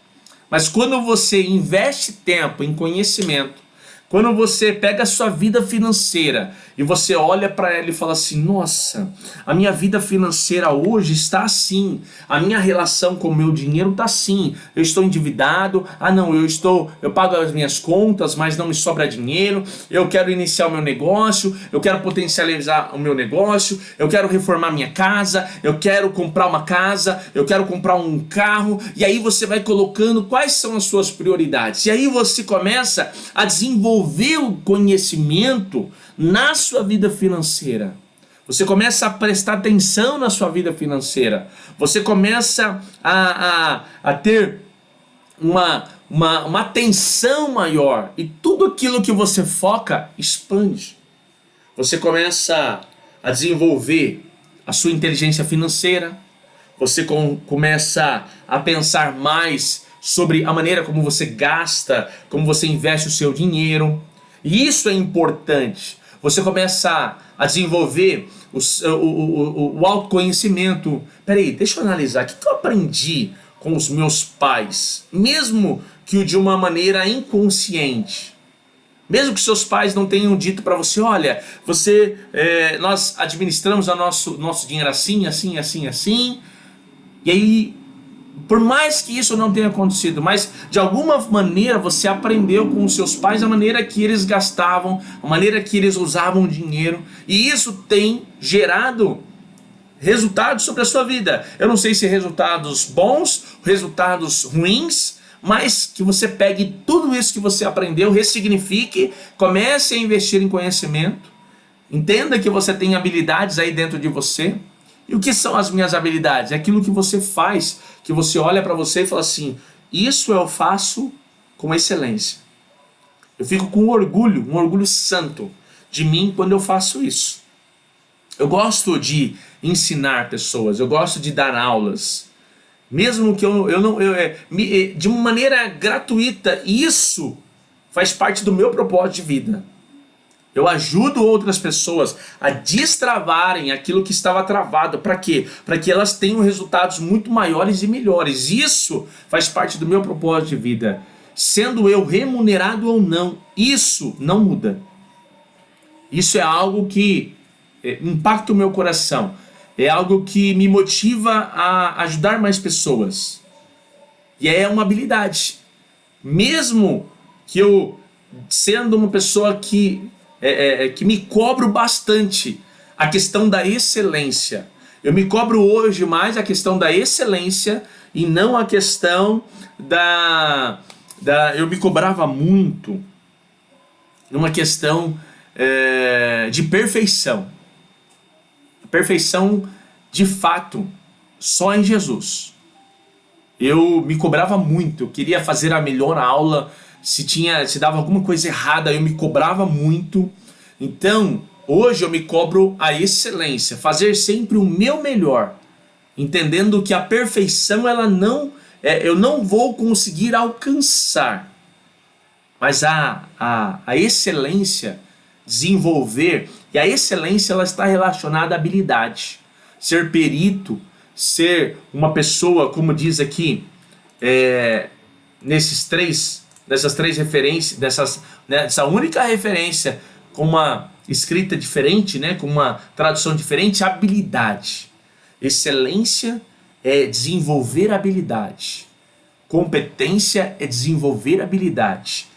Mas quando você investe tempo em conhecimento, quando você pega a sua vida financeira e você olha para ela e fala assim: nossa, a minha vida financeira hoje está assim, a minha relação com o meu dinheiro está assim, eu estou endividado, não, eu pago as minhas contas, mas não me sobra dinheiro, eu quero iniciar o meu negócio, eu quero potencializar o meu negócio, eu quero reformar minha casa, eu quero comprar uma casa, eu quero comprar um carro, e aí você vai colocando quais são as suas prioridades, e aí você começa a desenvolver o conhecimento na sua vida financeira. Você começa a prestar atenção na sua vida financeira. Você começa a ter uma atenção maior. E tudo aquilo que você foca expande. Você começa a desenvolver a sua inteligência financeira. Você começa a pensar mais sobre a maneira como você gasta, como você investe o seu dinheiro. E isso é importante. Você começa a desenvolver o autoconhecimento. Peraí, deixa eu analisar. O que eu aprendi com os meus pais? Mesmo que de uma maneira inconsciente. Mesmo que seus pais não tenham dito para você: olha, nós administramos o nosso dinheiro assim, assim, assim, assim. E aí, por mais que isso não tenha acontecido, mas de alguma maneira você aprendeu com os seus pais a maneira que eles gastavam, a maneira que eles usavam o dinheiro, e isso tem gerado resultados sobre a sua vida. Eu não sei se resultados bons, resultados ruins, mas que você pegue tudo isso que você aprendeu, ressignifique, comece a investir em conhecimento, entenda que você tem habilidades aí dentro de você. E o que são as minhas habilidades? É aquilo que você faz, que você olha para você e fala assim: isso eu faço com excelência. Eu fico com um orgulho santo de mim quando eu faço isso. Eu gosto de ensinar pessoas, eu gosto de dar aulas, mesmo que de uma maneira gratuita. Isso faz parte do meu propósito de vida. Eu ajudo outras pessoas a destravarem aquilo que estava travado. Para quê? Para que elas tenham resultados muito maiores e melhores. Isso faz parte do meu propósito de vida. Sendo eu remunerado ou não, isso não muda. Isso é algo que impacta o meu coração. É algo que me motiva a ajudar mais pessoas. E é uma habilidade. Mesmo que eu, sendo uma pessoa que me cobro bastante a questão da excelência. Eu me cobro hoje mais a questão da excelência e não a questão eu me cobrava muito numa questão de perfeição. A perfeição, de fato, só em Jesus. Eu me cobrava muito, eu queria fazer a melhor aula. Se dava alguma coisa errada, eu me cobrava muito. Então, hoje eu me cobro a excelência, fazer sempre o meu melhor, entendendo que a perfeição eu não vou conseguir alcançar, mas a excelência, desenvolver, e a excelência ela está relacionada à habilidade, ser perito, ser uma pessoa, como diz aqui, dessas três referências, dessa única referência com uma escrita diferente, né, com uma tradução diferente: habilidade. Excelência é desenvolver habilidade. Competência é desenvolver habilidade.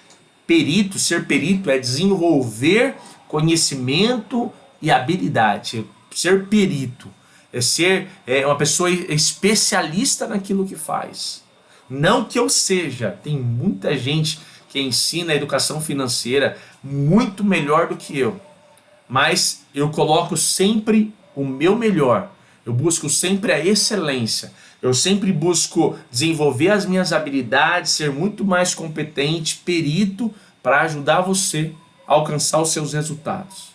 Ser perito é desenvolver conhecimento e habilidade. Ser perito é ser uma pessoa especialista naquilo que faz. Não que eu seja, tem muita gente que ensina a educação financeira muito melhor do que eu, mas eu coloco sempre o meu melhor, eu busco sempre a excelência, eu sempre busco desenvolver as minhas habilidades, ser muito mais competente, perito, para ajudar você alcançar os seus resultados.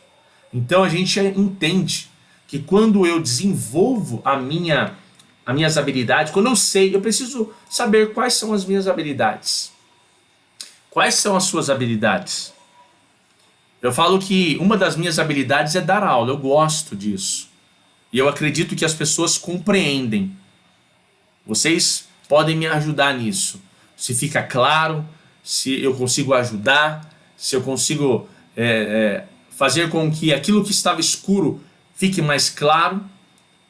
Então a gente entende que quando eu desenvolvo as minhas habilidades, quando eu sei, eu preciso saber quais são as minhas habilidades. Quais são as suas habilidades? Eu falo que uma das minhas habilidades é dar aula, eu gosto disso. E eu acredito que as pessoas compreendem. Vocês podem me ajudar nisso. Se fica claro, se eu consigo ajudar, se eu consigo fazer com que aquilo que estava escuro fique mais claro.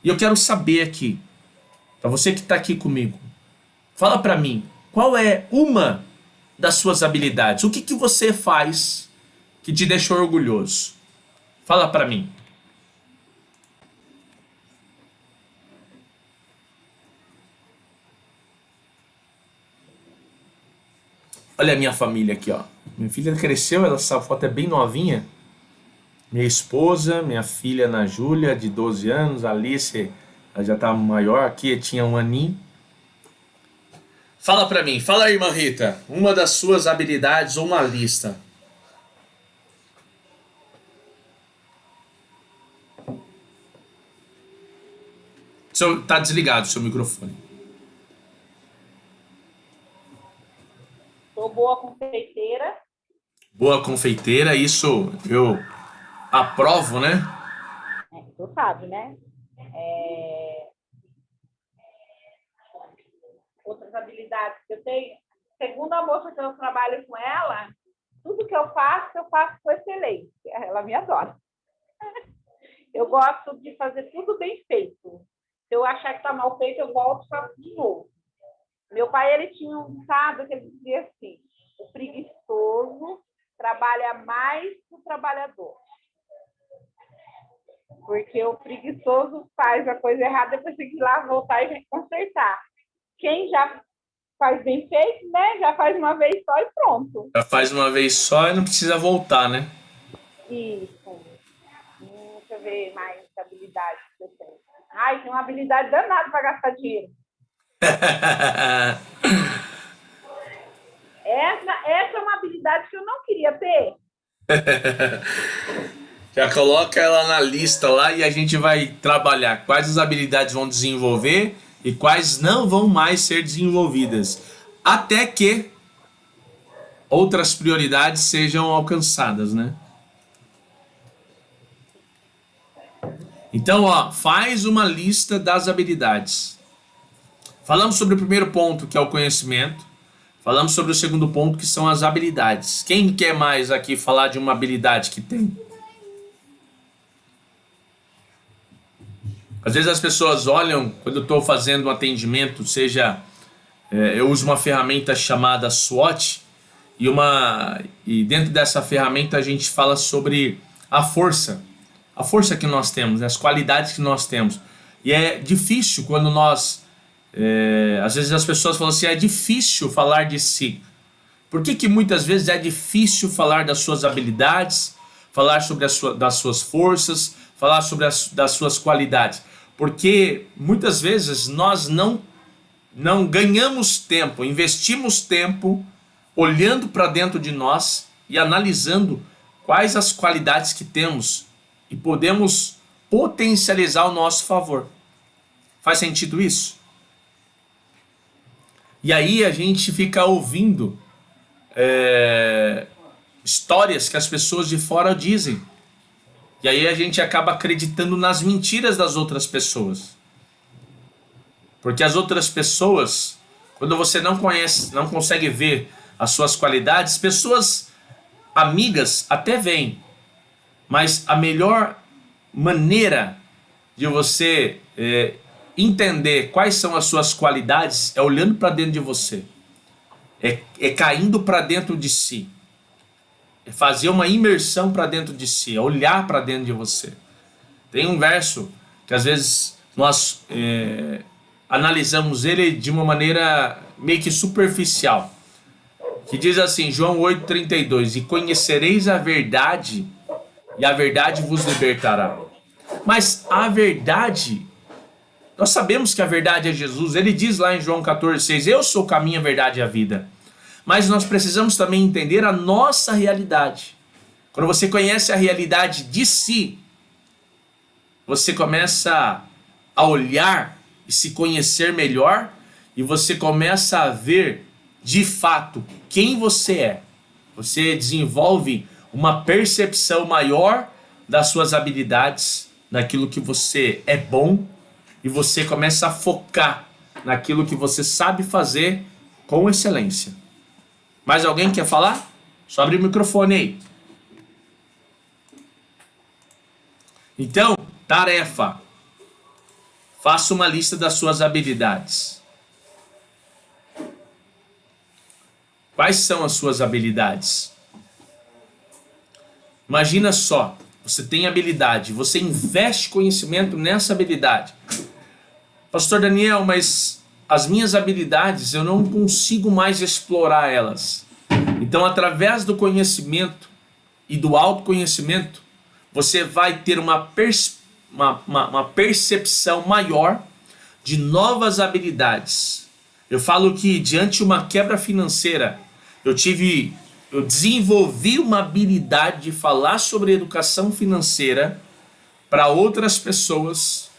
E eu quero saber aqui, para você que está aqui comigo, fala para mim, qual é uma das suas habilidades? O que você faz que te deixou orgulhoso? Fala para mim. Olha a minha família aqui, ó. Minha filha cresceu, essa foto é bem novinha. Minha esposa, minha filha Ana Júlia, de 12 anos, a Alice, ela já tá maior, aqui tinha um aninho. Fala pra mim, fala aí, irmã Rita, uma das suas habilidades ou uma lista. Tá desligado o seu microfone. Sou boa confeiteira. Boa confeiteira, isso eu aprovo, né? Tu sabe, né? Outras habilidades que eu tenho. Segundo a moça que eu trabalho com ela, tudo que eu faço com excelência. Ela me adora. Eu gosto de fazer tudo bem feito. Se eu achar que está mal feito, eu volto e faço de novo. Meu pai, ele tinha um ditado que ele dizia assim: o preguiçoso trabalha mais que o trabalhador. Porque o preguiçoso faz a coisa errada, depois tem que ir lá, voltar e consertar. Quem já faz bem feito, né? Já faz uma vez só e pronto. Já faz uma vez só e não precisa voltar, né? Isso. Deixa eu ver mais habilidades que eu tenho. Ai, tem uma habilidade danada para gastar dinheiro. Essa é uma habilidade que eu não queria ter. Já coloca ela na lista lá e a gente vai trabalhar quais as habilidades vão desenvolver e quais não vão mais ser desenvolvidas, até que outras prioridades sejam alcançadas, né? Então, ó, faz uma lista das habilidades. Falamos sobre o primeiro ponto, que é o conhecimento. Falamos sobre o segundo ponto, que são as habilidades. Quem quer mais aqui falar de uma habilidade que tem? Às vezes as pessoas olham, quando eu estou fazendo um atendimento, seja, eu uso uma ferramenta chamada SWOT, e dentro dessa ferramenta a gente fala sobre a força que nós temos, né? As qualidades que nós temos. E é difícil quando nós, às vezes as pessoas falam assim, é difícil falar de si. Por que muitas vezes é difícil falar das suas habilidades, falar sobre das suas forças, falar sobre das suas qualidades? Porque muitas vezes nós não ganhamos tempo, investimos tempo olhando para dentro de nós e analisando quais as qualidades que temos e podemos potencializar ao nosso favor. Faz sentido isso? E aí a gente fica ouvindo histórias que as pessoas de fora dizem. E aí a gente acaba acreditando nas mentiras das outras pessoas. Porque as outras pessoas, quando você não conhece, não consegue ver as suas qualidades, pessoas amigas até veem. Mas a melhor maneira de você entender quais são as suas qualidades é olhando para dentro de você. É caindo para dentro de si. É fazer uma imersão para dentro de si, é olhar para dentro de você. Tem um verso que às vezes nós analisamos ele de uma maneira meio que superficial, que diz assim, João 8,32, e conhecereis a verdade, e a verdade vos libertará. Mas a verdade, nós sabemos que a verdade é Jesus. Ele diz lá em João 14,6, eu sou o caminho, a verdade e a vida. Mas nós precisamos também entender a nossa realidade. Quando você conhece a realidade de si, você começa a olhar e se conhecer melhor, e você começa a ver de fato quem você é. Você desenvolve uma percepção maior das suas habilidades, daquilo que você é bom, e você começa a focar naquilo que você sabe fazer com excelência. Mais alguém quer falar? Só abre o microfone aí. Então, tarefa. Faça uma lista das suas habilidades. Quais são as suas habilidades? Imagina só, você tem habilidade, você investe conhecimento nessa habilidade. Pastor Daniel, mas as minhas habilidades eu não consigo mais explorar elas. Então, através do conhecimento e do autoconhecimento, você vai ter uma percepção maior de novas habilidades. Eu falo que diante de uma quebra financeira, eu desenvolvi uma habilidade de falar sobre educação financeira para outras pessoas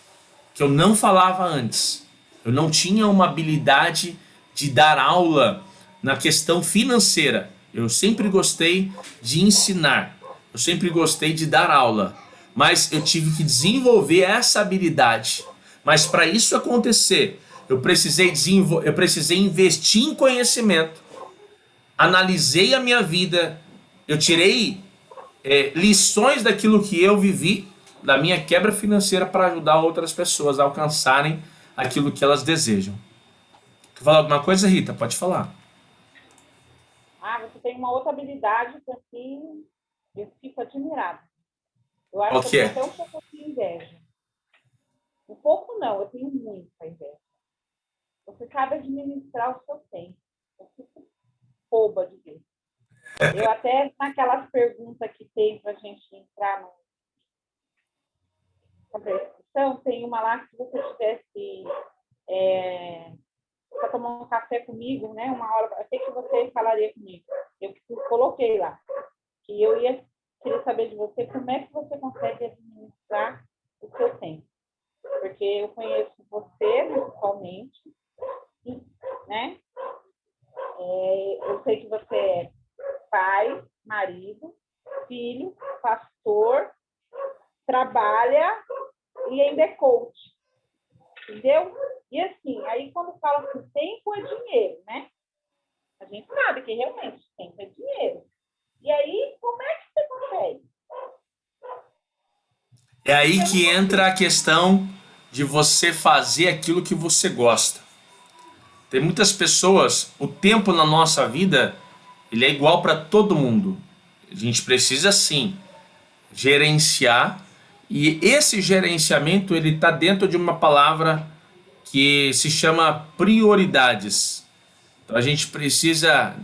que eu não falava antes. Eu não tinha uma habilidade de dar aula na questão financeira. Eu sempre gostei de ensinar. Eu sempre gostei de dar aula. Mas eu tive que desenvolver essa habilidade. Mas para isso acontecer, eu precisei investir em conhecimento. Analisei a minha vida. Eu tirei lições daquilo que eu vivi, da minha quebra financeira, para ajudar outras pessoas a alcançarem aquilo que elas desejam. Quer falar alguma coisa, Rita? Pode falar. Você tem uma outra habilidade que assim, eu fico admirado. Eu acho Qual que que é? eu tenho até um pouco de inveja. Um pouco não, eu tenho muita inveja. Você sabe administrar o seu tempo. Eu fico boba de ver. Eu até, naquelas perguntas que tem para a gente entrar na discussão, tem uma lá que se você tivesse para tomar um café comigo, né? Uma hora, eu sei que você falaria comigo. Eu coloquei lá. E eu queria saber de você como é que você consegue administrar o seu tempo. Porque eu conheço você, principalmente, né? Eu sei que você é pai, marido, filho, pastor, trabalha e ainda é coach. Entendeu? E assim, aí quando fala que tempo é dinheiro, né? A gente sabe que realmente tempo é dinheiro. E aí, como é que você consegue? É aí que entra a questão de você fazer aquilo que você gosta. Tem muitas pessoas, o tempo na nossa vida, ele é igual para todo mundo. A gente precisa sim gerenciar, e esse gerenciamento ele está dentro de uma palavra que se chama prioridades. Então a gente precisa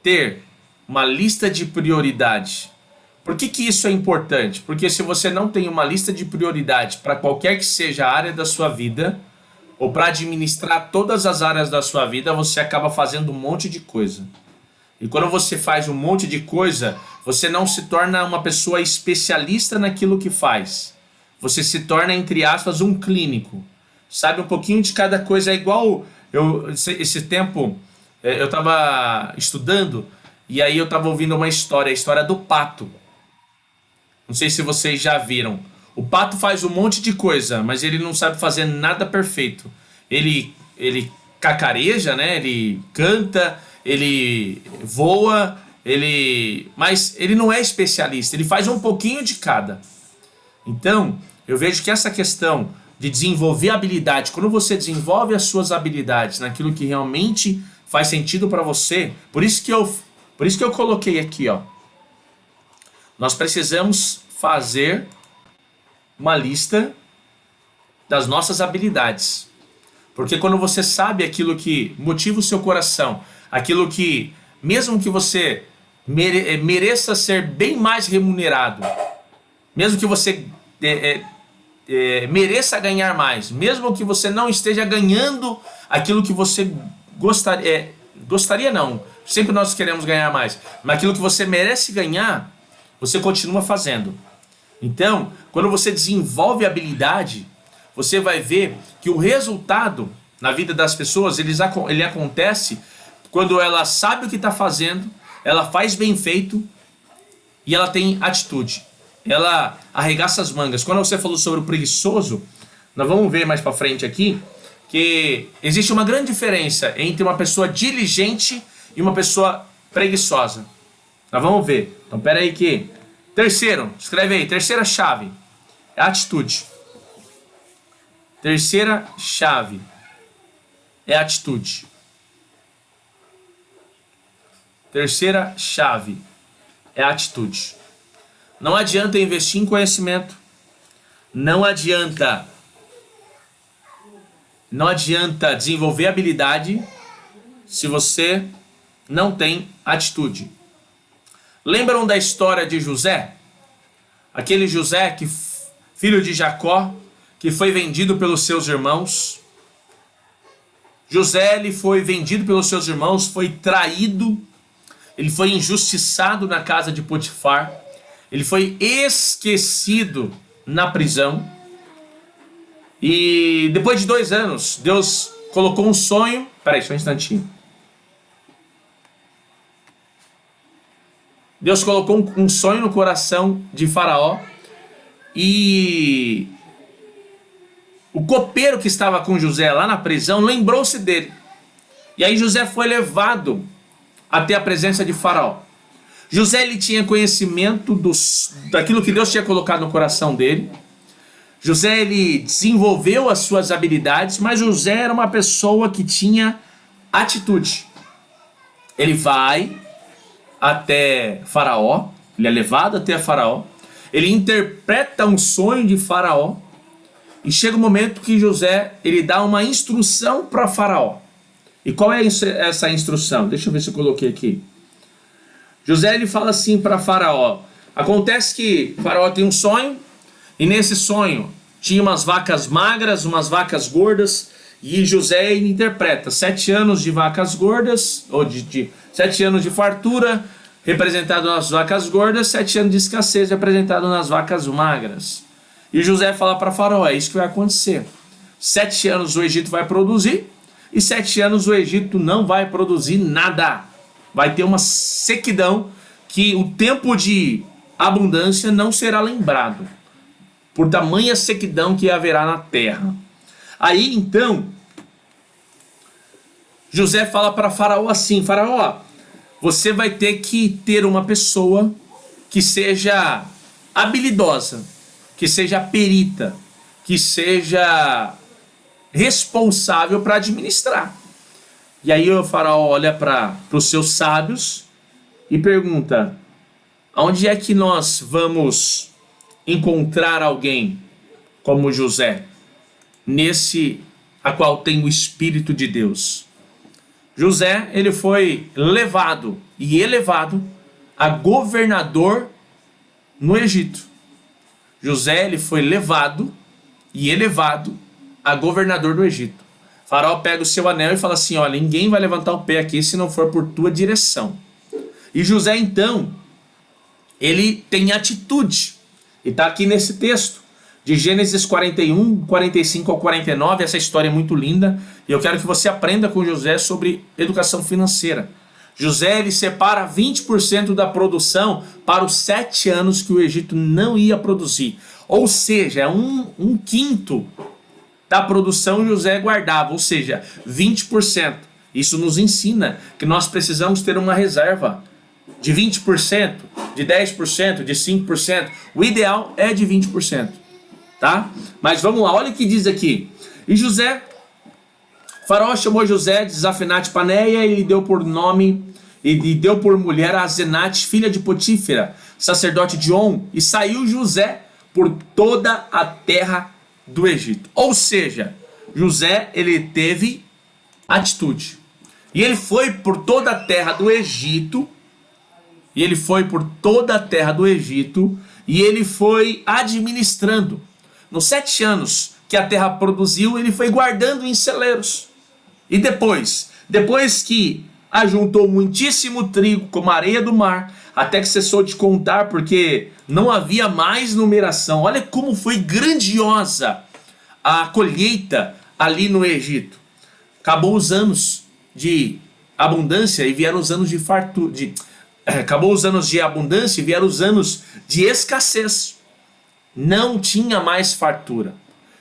ter uma lista de prioridade. Por que isso é importante? Porque se você não tem uma lista de prioridade para qualquer que seja a área da sua vida, ou para administrar todas as áreas da sua vida, você acaba fazendo um monte de coisa. E quando você faz um monte de coisa, você não se torna uma pessoa especialista naquilo que faz. Você se torna, entre aspas, um clínico. Sabe um pouquinho de cada coisa. É igual, esse tempo, eu estava estudando, e aí eu estava ouvindo uma história, a história do pato. Não sei se vocês já viram. O pato faz um monte de coisa, mas ele não sabe fazer nada perfeito. Ele cacareja, né? Ele canta, ele voa, mas ele não é especialista. Ele faz um pouquinho de cada. Então, eu vejo que essa questão de desenvolver habilidade, quando você desenvolve as suas habilidades naquilo que realmente faz sentido para você, por isso que eu coloquei aqui, ó. Nós precisamos fazer uma lista das nossas habilidades. Porque quando você sabe aquilo que motiva o seu coração, aquilo que, mesmo que você mereça ser bem mais remunerado, mesmo que você mereça ganhar mais, mesmo que você não esteja ganhando aquilo que você gostaria não, sempre nós queremos ganhar mais, mas aquilo que você merece ganhar, você continua fazendo. Então, quando você desenvolve habilidade, você vai ver que o resultado na vida das pessoas, ele acontece quando ela sabe o que está fazendo, ela faz bem feito e ela tem atitude. Ela arregaça as mangas. Quando você falou sobre o preguiçoso, nós vamos ver mais para frente aqui, que existe uma grande diferença entre uma pessoa diligente e uma pessoa preguiçosa. Nós vamos ver. Então, pera aí que... Terceiro, escreve aí, terceira chave, é a atitude. Terceira chave é a atitude. Terceira chave é a atitude. Não adianta investir em conhecimento, não adianta desenvolver habilidade se você não tem atitude. Lembram da história de José? Aquele José, filho de Jacó, que foi vendido pelos seus irmãos. José, ele foi vendido pelos seus irmãos, foi traído, ele foi injustiçado na casa de Potifar, ele foi esquecido na prisão. E depois de 2 anos, Deus colocou um sonho. Peraí, só um instantinho. Deus colocou um sonho no coração de Faraó e o copeiro que estava com José lá na prisão lembrou-se dele. E aí José foi levado até a presença de Faraó. José, ele tinha conhecimento daquilo que Deus tinha colocado no coração dele. José, ele desenvolveu as suas habilidades, mas José era uma pessoa que tinha atitude. Ele vai até Faraó, ele é levado até Faraó, ele interpreta um sonho de Faraó, e chega um momento que José, ele dá uma instrução para Faraó. E qual é essa instrução? Deixa eu ver se eu coloquei aqui. José, ele fala assim para Faraó: acontece que Faraó tem um sonho, e nesse sonho tinha umas vacas magras, umas vacas gordas, e José, ele interpreta 7 anos de vacas gordas, ou de 7 anos de fartura, representado nas vacas gordas, 7 anos de escassez, representado nas vacas magras. E José fala para Faraó: é isso que vai acontecer. 7 anos o Egito vai produzir, e 7 anos o Egito não vai produzir nada. Vai ter uma sequidão, que o tempo de abundância não será lembrado, por tamanha sequidão que haverá na terra. Aí então, José fala para Faraó assim: Faraó, você vai ter que ter uma pessoa que seja habilidosa, que seja perita, que seja responsável para administrar. E aí o Faraó olha para os seus sábios e pergunta: onde é que nós vamos encontrar alguém como José, nesse a qual tem o Espírito de Deus? José, ele foi levado e elevado a governador no Egito. José, ele foi levado e elevado a governador do Egito. Faraó pega o seu anel e fala assim: olha, ninguém vai levantar o pé aqui se não for por tua direção. E José, então, ele tem atitude. E está aqui nesse texto de Gênesis 41, 45 ao 49, essa história é muito linda, e eu quero que você aprenda com José sobre educação financeira. José, ele separa 20% da produção para os 7 anos que o Egito não ia produzir. Ou seja, um quinto da produção José guardava, ou seja, 20%. Isso nos ensina que nós precisamos ter uma reserva de 20%, de 10%, de 5%. O ideal é de 20%. Tá? Mas vamos lá, olha o que diz aqui. E José, Faraó chamou José de Zafinate Paneia e lhe deu por nome, e lhe deu por mulher a Asenate, filha de Potífera, sacerdote de On, e saiu José por toda a terra do Egito. Ou seja, José, ele teve atitude. E ele foi por toda a terra do Egito, e ele foi administrando. Nos 7 anos que a terra produziu, ele foi guardando em celeiros. E depois que ajuntou muitíssimo trigo como a areia do mar, até que cessou de contar, porque não havia mais numeração. Olha como foi grandiosa a colheita ali no Egito. Acabou os anos de abundância e vieram os anos de fartura. Acabou os anos de abundância e vieram os anos de escassez. Não tinha mais fartura.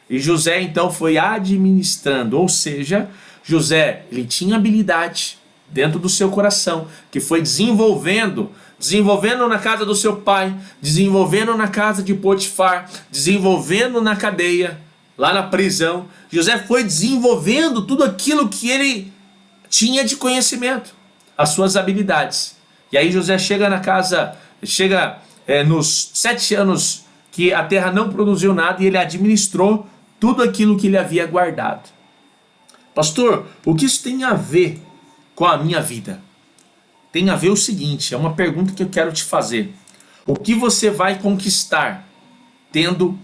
E José então foi administrando, ou seja, José, ele tinha habilidade dentro do seu coração, que foi desenvolvendo na casa do seu pai, desenvolvendo na casa de Potifar, desenvolvendo na cadeia, lá na prisão. José foi desenvolvendo tudo aquilo que ele tinha de conhecimento, as suas habilidades. E aí José chega na casa, nos 7 anos que a terra não produziu nada, e ele administrou tudo aquilo que ele havia guardado. Pastor, o que isso tem a ver com a minha vida? Tem a ver o seguinte, é uma pergunta que eu quero te fazer. O que você vai conquistar tendo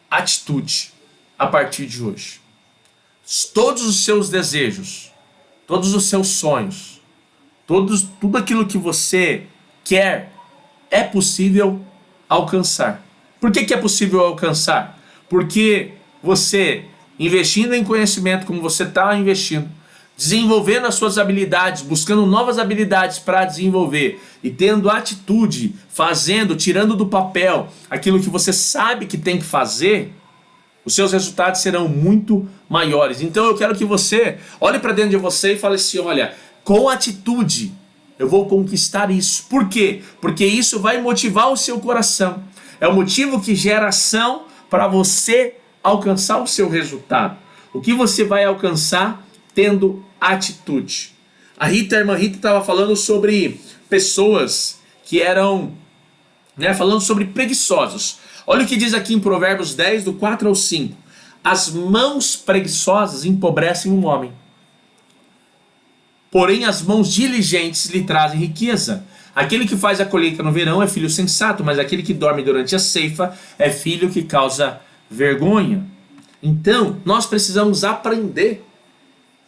atitude a partir de hoje? Todos os seus desejos, todos os seus sonhos, tudo aquilo que você quer é possível alcançar. Por que é possível alcançar? Porque você, investindo em conhecimento como você está investindo, desenvolvendo as suas habilidades, buscando novas habilidades para desenvolver e tendo atitude, fazendo, tirando do papel aquilo que você sabe que tem que fazer, os seus resultados serão muito maiores. Então eu quero que você olhe para dentro de você e fale assim, olha, com atitude eu vou conquistar isso. Por quê? Porque isso vai motivar o seu coração. É o motivo que gera ação para você alcançar o seu resultado. O que você vai alcançar tendo atitude? A irmã Rita estava falando sobre pessoas que eram, falando sobre preguiçosos. Olha o que diz aqui em Provérbios 10, do 4 ao 5. As mãos preguiçosas empobrecem um homem, porém as mãos diligentes lhe trazem riqueza. Aquele que faz a colheita no verão é filho sensato, mas aquele que dorme durante a ceifa é filho que causa vergonha. Então, nós precisamos aprender.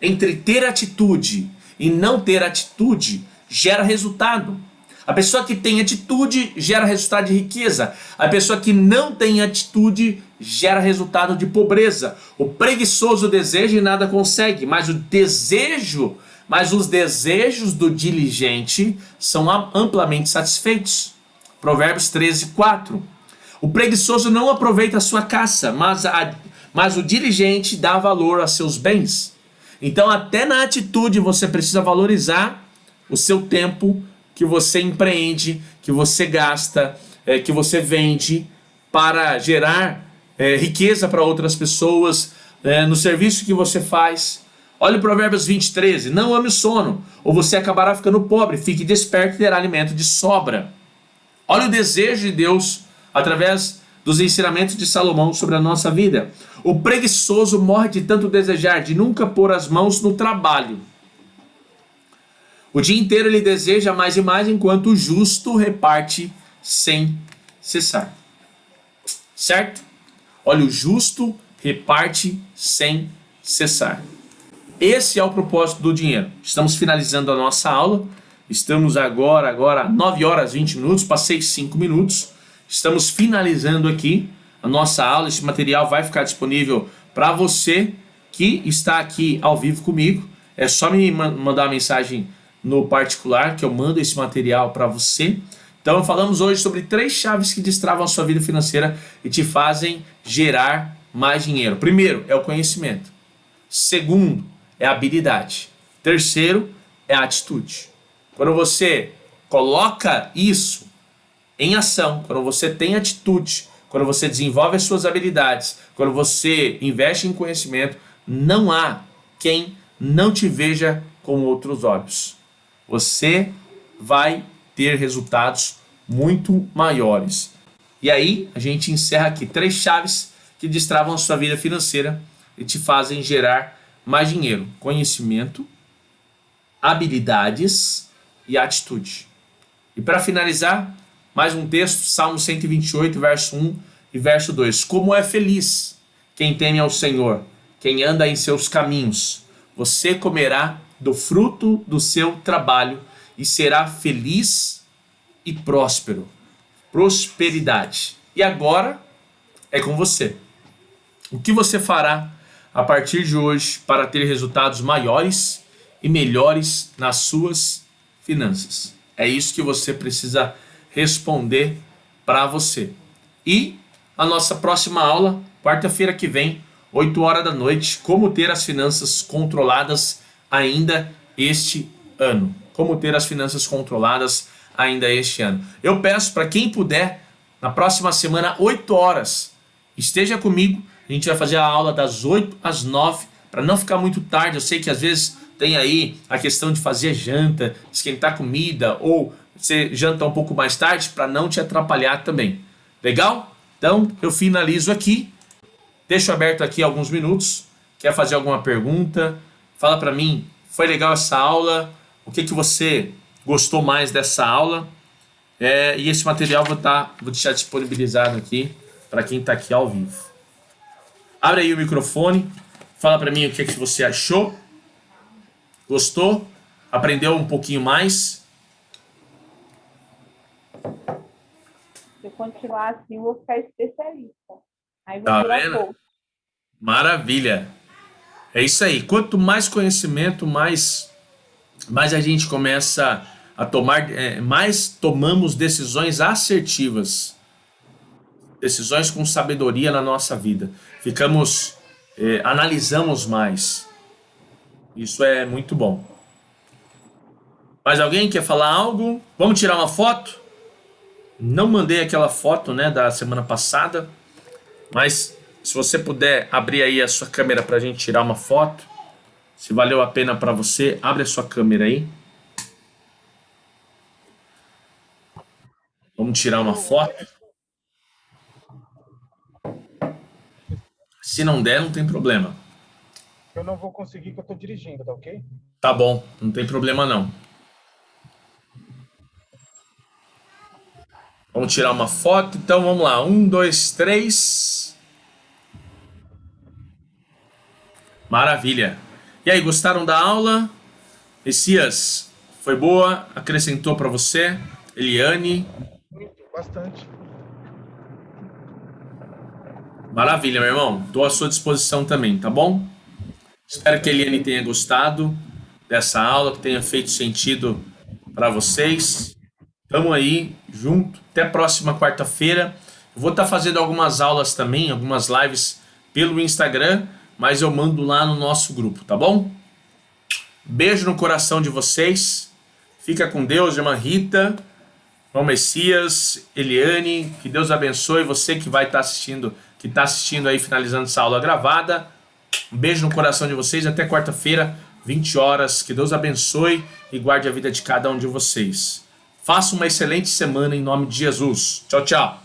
Entre ter atitude e não ter atitude, gera resultado. A pessoa que tem atitude gera resultado de riqueza. A pessoa que não tem atitude gera resultado de pobreza. O preguiçoso deseja e nada consegue, mas os desejos do diligente são amplamente satisfeitos. Provérbios 13, 4. O preguiçoso não aproveita a sua caça, mas o diligente dá valor a seus bens. Então até na atitude você precisa valorizar o seu tempo que você empreende, que você gasta, que você vende para gerar riqueza para outras pessoas, no serviço que você faz. Olha o Provérbios 20, 13. Não ame o sono, ou você acabará ficando pobre. Fique desperto e terá alimento de sobra. Olha o desejo de Deus através dos ensinamentos de Salomão sobre a nossa vida. O preguiçoso morre de tanto desejar, de nunca pôr as mãos no trabalho. O dia inteiro ele deseja mais e mais, enquanto o justo reparte sem cessar. Certo? Olha, o justo reparte sem cessar. Esse é o propósito do dinheiro. Estamos finalizando a nossa aula. Estamos agora 9 horas e 20 minutos, passei 5 minutos. Estamos finalizando aqui a nossa aula. Esse material vai ficar disponível para você que está aqui ao vivo comigo. É só me mandar uma mensagem no particular que eu mando esse material para você. Então falamos hoje sobre 3 chaves que destravam a sua vida financeira e te fazem gerar mais dinheiro. Primeiro é o conhecimento. Segundo é a habilidade. Terceiro é a atitude. Quando você coloca isso em ação, quando você tem atitude, quando você desenvolve as suas habilidades, quando você investe em conhecimento, não há quem não te veja com outros olhos. Você vai ter resultados muito maiores. E aí, a gente encerra aqui 3 chaves que destravam a sua vida financeira e te fazem gerar mais dinheiro: conhecimento, habilidades e atitude. E para finalizar, mais um texto, Salmo 128, verso 1 e verso 2. Como é feliz quem teme ao Senhor, quem anda em seus caminhos. Você comerá do fruto do seu trabalho e será feliz e próspero. Prosperidade. E agora é com você. O que você fará a partir de hoje para ter resultados maiores e melhores nas suas finanças? É isso que você precisa responder para você. E a nossa próxima aula, quarta-feira que vem, 8 horas da noite, como ter as finanças controladas ainda este ano. Como ter as finanças controladas ainda este ano. Eu peço para quem puder, na próxima semana, 8 horas, esteja comigo. A gente vai fazer a aula das 8 às 9, para não ficar muito tarde. Eu sei que às vezes tem aí a questão de fazer janta, esquentar comida, ou você janta um pouco mais tarde, para não te atrapalhar também. Legal? Então, eu finalizo aqui. Deixo aberto aqui alguns minutos. Quer fazer alguma pergunta? Fala para mim, foi legal essa aula? O que você gostou mais dessa aula? E esse material vou deixar disponibilizado aqui para quem está aqui ao vivo. Abre aí o microfone. Fala para mim o que você achou. Gostou? Aprendeu um pouquinho mais? Se eu continuar assim, eu vou ficar especialista. Aí vou Tá virar vendo? coach. Maravilha. É isso aí. Quanto mais conhecimento, mais a gente começa a tomar, mais tomamos decisões assertivas. Decisões com sabedoria na nossa vida. Analisamos mais. Isso é muito bom. Mais alguém quer falar algo? Vamos tirar uma foto? Não mandei aquela foto, da semana passada, mas se você puder abrir aí a sua câmera para a gente tirar uma foto, se valeu a pena para você, abre a sua câmera aí. Vamos tirar uma foto. Se não der, não tem problema. Eu não vou conseguir, que eu tô dirigindo, tá ok? Tá bom, não tem problema não. Vamos tirar uma foto, então vamos lá. 1, 2, 3. Maravilha. E aí, gostaram da aula? Messias, foi boa? Acrescentou para você? Eliane? Bastante. Maravilha, meu irmão. Estou à sua disposição também, tá bom? Espero que a Eliane tenha gostado dessa aula, que tenha feito sentido para vocês. Tamo aí, junto. Até a próxima quarta-feira. Eu vou estar fazendo algumas aulas também, algumas lives pelo Instagram, mas eu mando lá no nosso grupo, tá bom? Beijo no coração de vocês. Fica com Deus, irmã Rita, irmão Messias, Eliane. Que Deus abençoe você que vai estar assistindo, que está assistindo aí, finalizando essa aula gravada. Um beijo no coração de vocês. Até quarta-feira, 20 horas. Que Deus abençoe e guarde a vida de cada um de vocês. Faça uma excelente semana em nome de Jesus. Tchau, tchau.